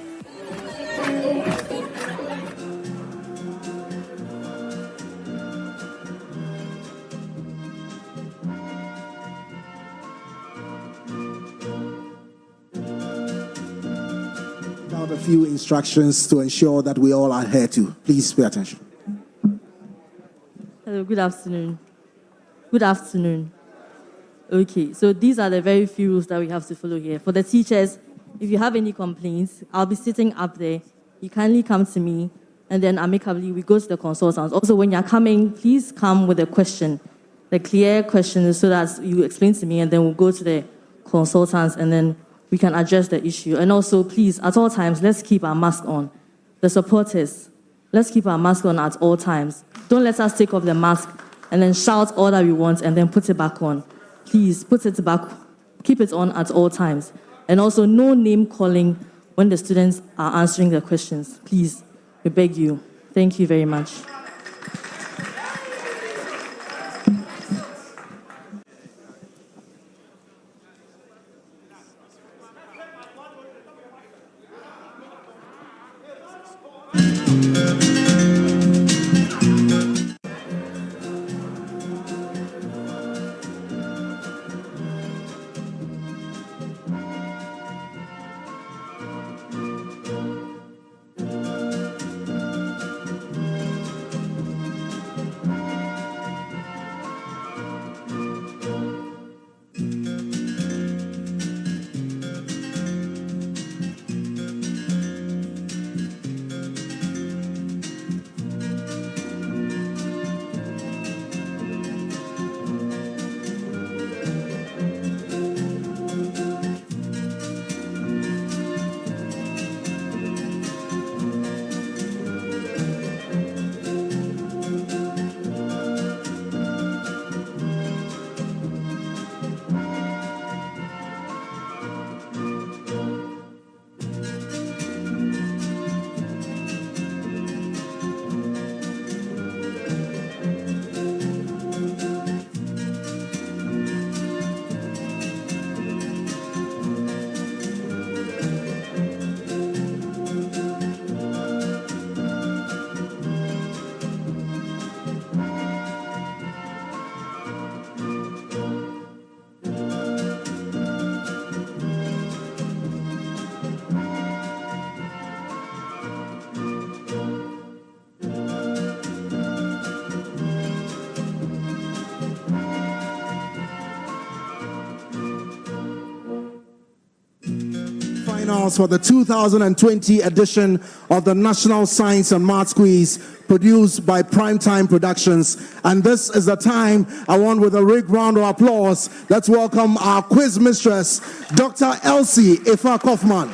Now a few instructions to ensure that we all adhere to. Please pay attention. Hello, good afternoon. Good afternoon. Okay, so these are the very few rules that we have to follow here. For the teachers, if you have any complaints, I'll be sitting up there. You kindly come to me, and then amicably we go to the consultants. Also, when you're coming, please come with a question, the clear question, so that you explain to me, and then we'll go to the consultants, and then we can address the issue. And also, please, at all times, let's keep our mask on. The supporters, let's keep our mask on at all times. Don't let us take off the mask and then shout all that we want and then put it back on. Please, put it back, keep it on at all times. And also, no name calling when the students are answering the questions. Please, we beg you. Thank you very much. Finals for the 2020 edition of the National Science and Maths Quiz, produced by Primetime Productions. And this is the time I want, with a big round of applause, let's welcome our quiz mistress, Dr. Elsie Ifa Kaufman.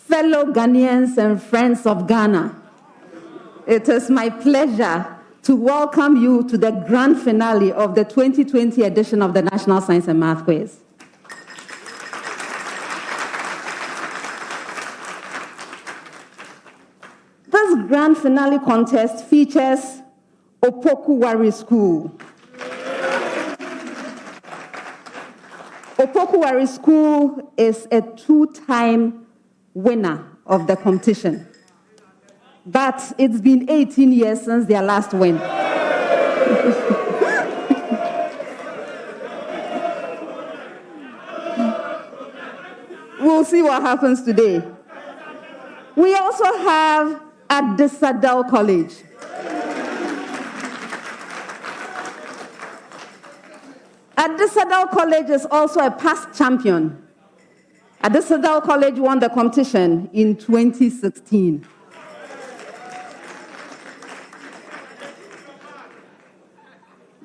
fellow Ghanaians and friends of Ghana, it is my pleasure to welcome you to the grand finale of the 2020 edition of the National Science and Math Quiz. This grand finale contest features Opoku Ware School. Opoku Ware School is a two-time winner of the competition. But it's been 18 years since their last win. We'll see what happens today. We also have Adisadel College. Adisadel College is also a past champion. Adisadel College won the competition in 2016.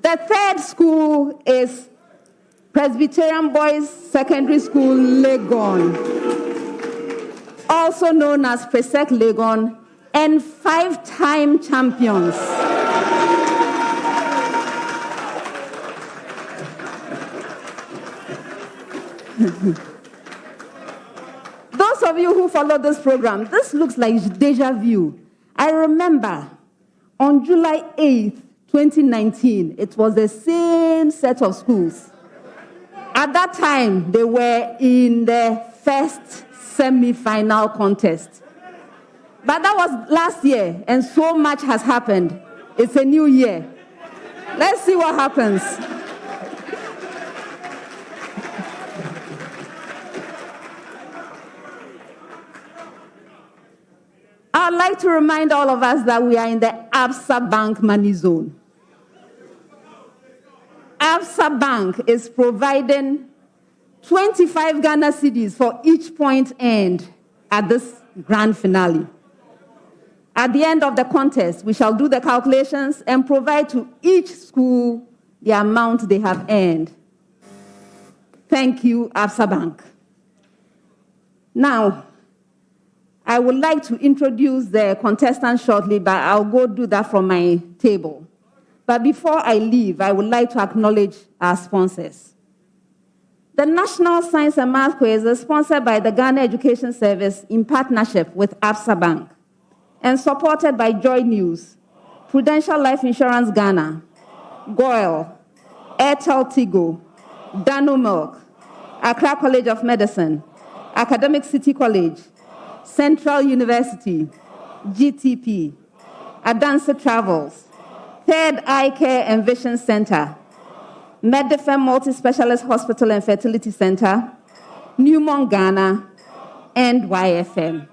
The third school is Presbyterian Boys Secondary School, Legon, also known as Presec Legon, and 5-time champions. Those of you who follow this program, this looks like deja vu. I remember on July 8th, 2019, it was the same set of schools. At that time, they were in the first semi-final contest. But that was last year, and so much has happened. It's a new year. Let's see what happens. I'd like to remind all of us that we are in the Absa Bank money zone. Absa Bank is providing 25 Ghana cedis for each point earned at this grand finale. At the end of the contest, we shall do the calculations and provide to each school the amount they have earned. Thank you, Absa Bank. Now, I would like to introduce the contestants shortly, but I'll go do that from my table. But before I leave, I would like to acknowledge our sponsors. The National Science and Math Quiz is sponsored by the Ghana Education Service in partnership with Absa Bank and supported by Joy News, Prudential Life Insurance Ghana, GOIL, Airtel Tigo, Dano Milk, Accra College of Medicine, Academic City College, Central University, GTP, Adanse Travels, Third Eye Care and Vision Center, Medifem Multi-Specialist Hospital and Fertility Center, Newmont Ghana, and YFM.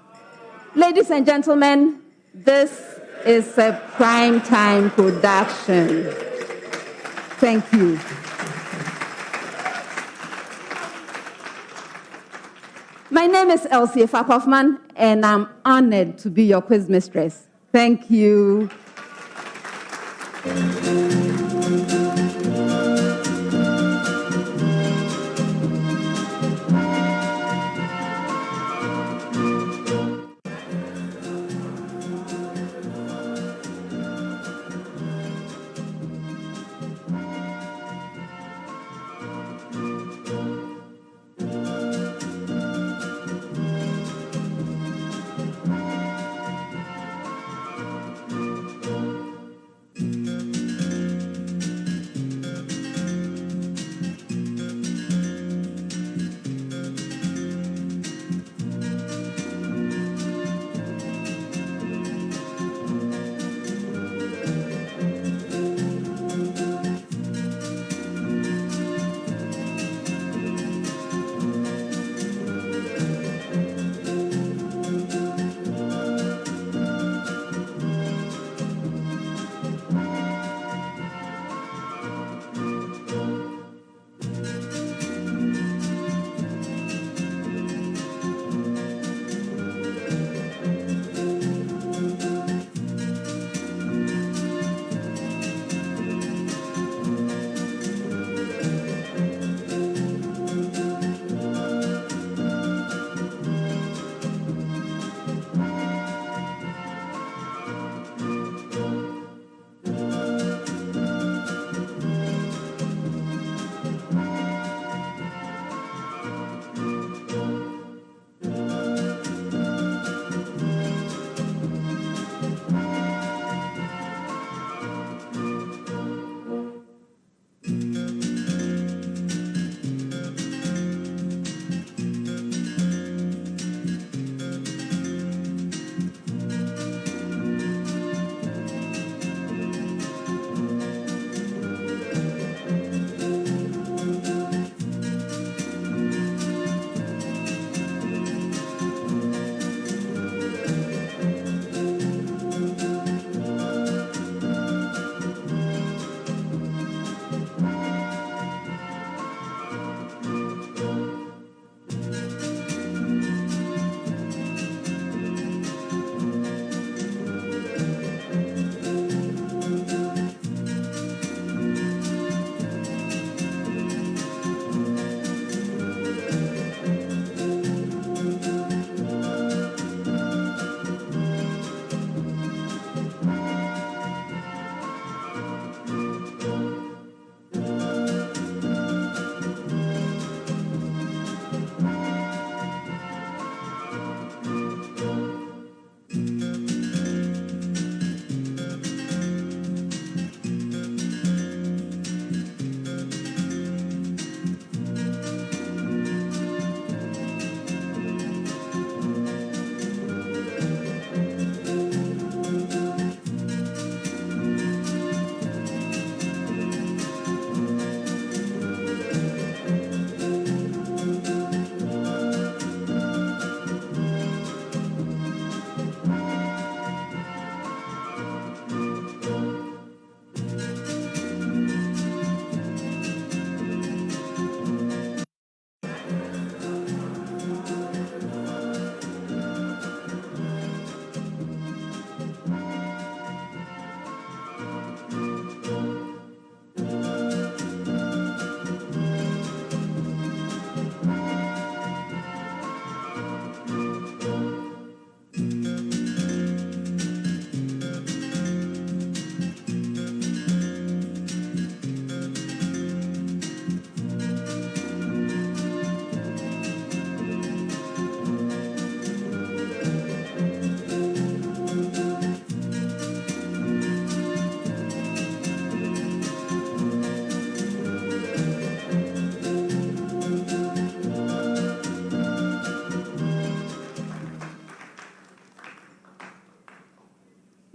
Ladies and gentlemen, this is a prime time production. Thank you. My name is Elsie Efakofman, and I'm honored to be your quiz mistress. Thank you.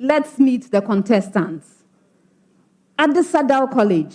let's meet the contestants. Adisadel College.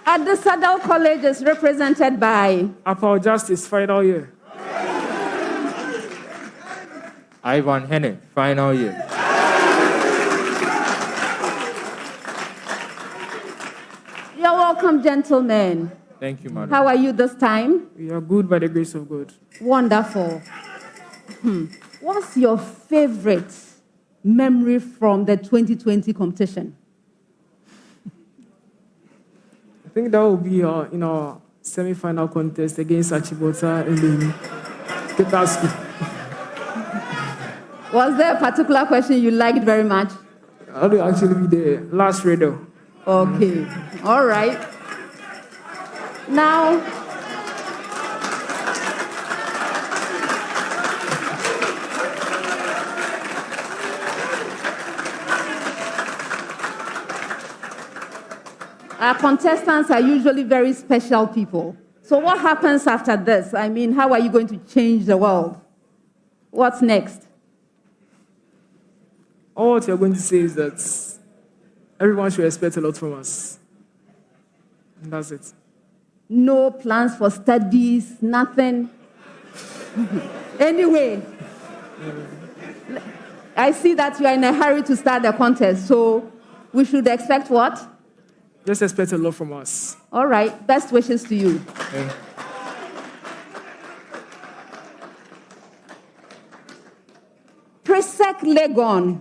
Adisadel College is represented by Upper Justice, final year. Ivan Henne, final year. You're welcome, gentlemen. Thank you, madam. How are you this time? We are good by the grace of God. Wonderful. What's your favorite memory from the 2020 competition? I think that will be in our semi-final contest against Achibota in the Paper School. Was there a particular question you liked very much? That will actually be the last riddle. Okay. All right. Now, our contestants are usually very special people. So what happens after this? I mean, how are you going to change the world? What's next? All what you're going to say is that everyone should expect a lot from us. And that's it. No plans for studies, nothing. Anyway, I see that you are in a hurry to start the contest, so we should expect what? Just expect a lot from us. All right, best wishes to you. Yeah. Presec Legon.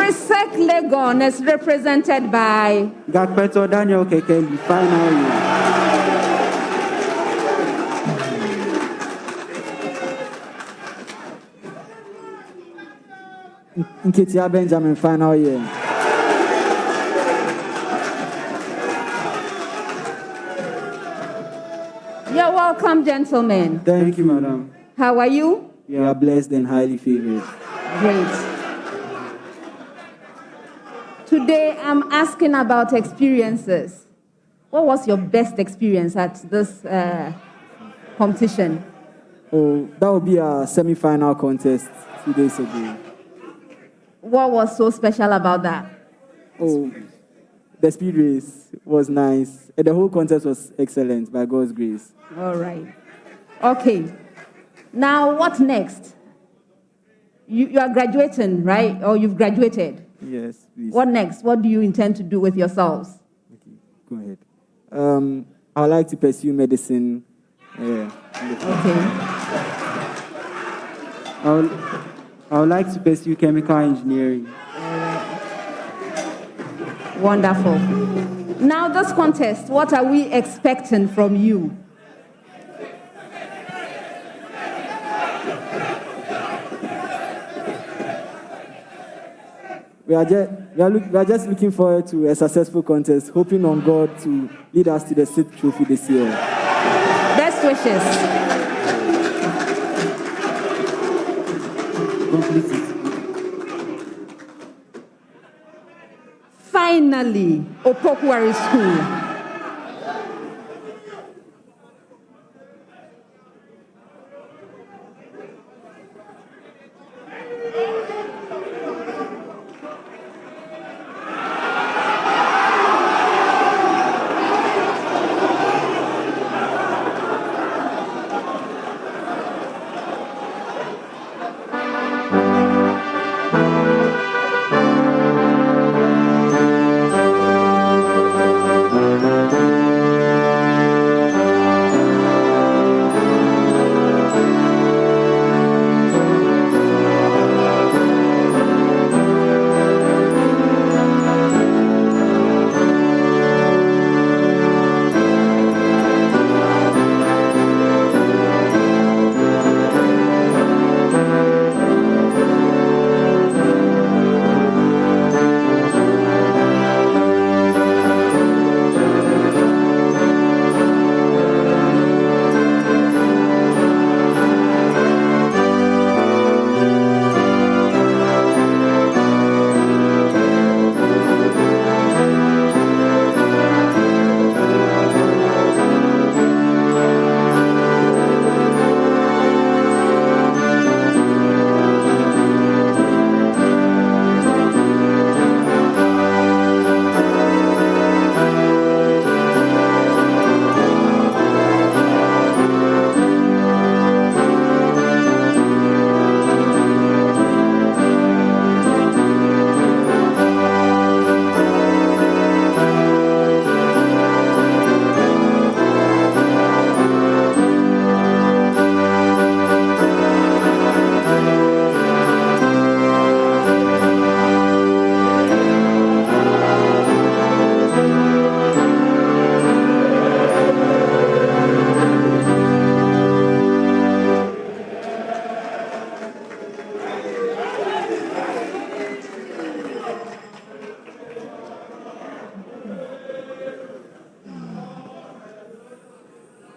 Presec Legon is represented by Gakpeto Daniel Kekeli, final year. Nketia Benjamin, final year. You're welcome, gentlemen. Thank you, madam. How are you? You are blessed and highly favored. Great. Today, I'm asking about experiences. What was your best experience at this competition? Oh, that will be a semi-final contest 2 days ago. What was so special about that? Oh, the speed race was nice. And the whole contest was excellent by God's grace. All right. Okay. Now, what next? You are graduating, right? Or you've graduated? Yes, please. What next? What do you intend to do with yourselves? Okay, go ahead. I would like to pursue medicine. Okay. I would like to pursue chemical engineering. Wonderful. Now, this contest, what are we expecting from you? We are just looking forward to a successful contest, hoping on God to lead us to the 6th trophy this year. Best wishes. Complete it. Finally, Opoku Ware School.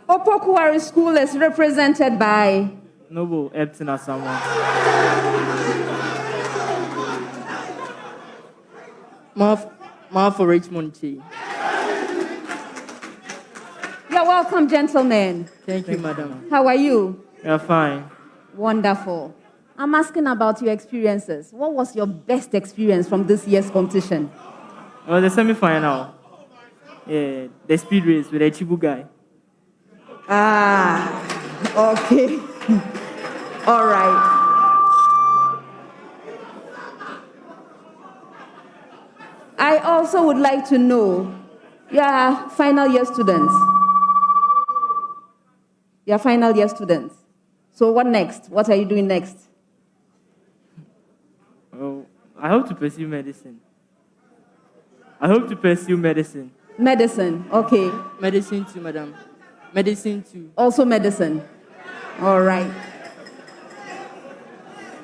Opoku Ware School is represented by Noble Epton Asamoah. For Richmond T. You're welcome, gentlemen. Thank you, madam. How are you? You're fine. Wonderful. I'm asking about your experiences. What was your best experience from this year's competition? The semi-final. Yeah, the speed race with the Chibu guy. Okay. All right. I also would like to know, you are final year students. You are final year students. So what next? What are you doing next? Oh, I hope to pursue medicine. I hope to pursue medicine. Medicine, okay. Medicine too, madam. Medicine too. Also medicine. All right.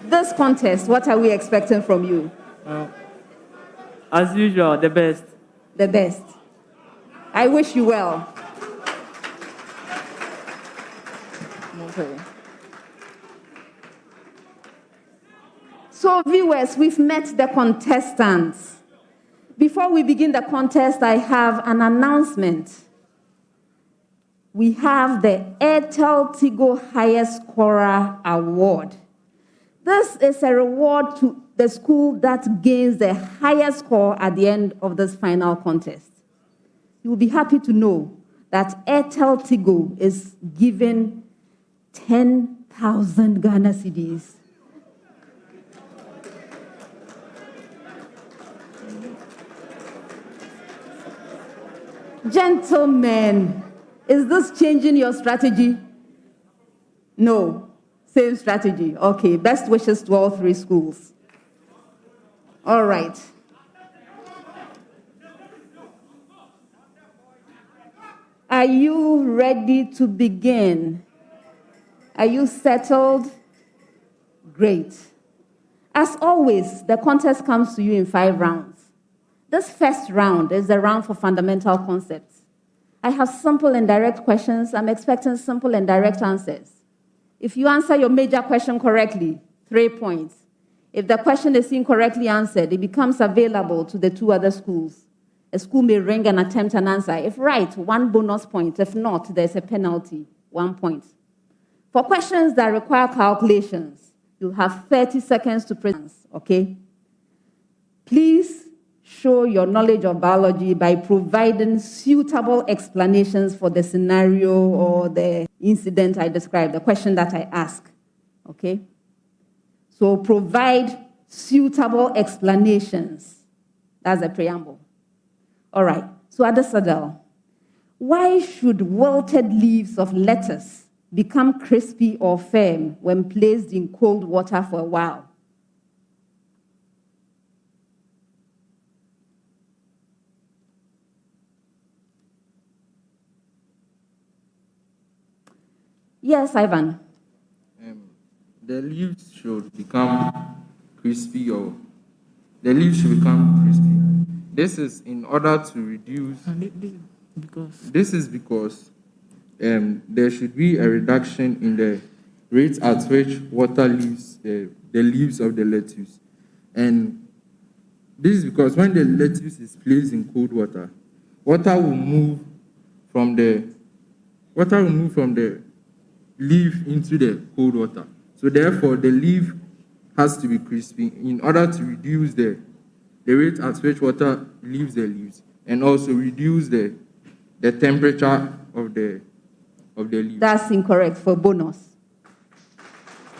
This contest, what are we expecting from you? As usual, the best. The best. I wish you well. Okay. So, viewers, we've met the contestants. Before we begin the contest, I have an announcement. We have the Airtel Tigo Highest Scorer Award. This is a reward to the school that gains the highest score at the end of this final contest. You will be happy to know that Airtel Tigo is given 10,000 Ghana cedis. Gentlemen, is this changing your strategy? No. Same strategy. Okay. Best wishes to all three schools. All right. Are you ready to begin? Are you settled? Great. As always, the contest comes to you in 5 rounds. This first round is the round for fundamental concepts. I have simple and direct questions. I'm expecting simple and direct answers. If you answer your major question correctly, 3 points. If the question is incorrectly answered, it becomes available to the 2 other schools. A school may ring and attempt an answer. If right, 1 bonus point. If not, there's a penalty, 1 point. For questions that require calculations, you'll have 30 seconds to present, okay? Please show your knowledge of biology by providing suitable explanations for the scenario or the incident I described, the question that I ask, okay? So provide suitable explanations. That's a preamble. All right, so Adisadel, why should wilted leaves of lettuce become crispy or firm when placed in cold water for a while? Yes, Ivan. The leaves should become crispy, or the leaves should become crispy. This is in order to reduce. This is because there should be a reduction in the rate at which water leaves the leaves of the lettuce, and this is because when the lettuce is placed in cold water, water will move from the leaf into the cold water. So therefore, the leaf has to be crispy in order to reduce the rate at which water leaves the leaves, and also reduce the temperature of the leaves. That's incorrect for bonus.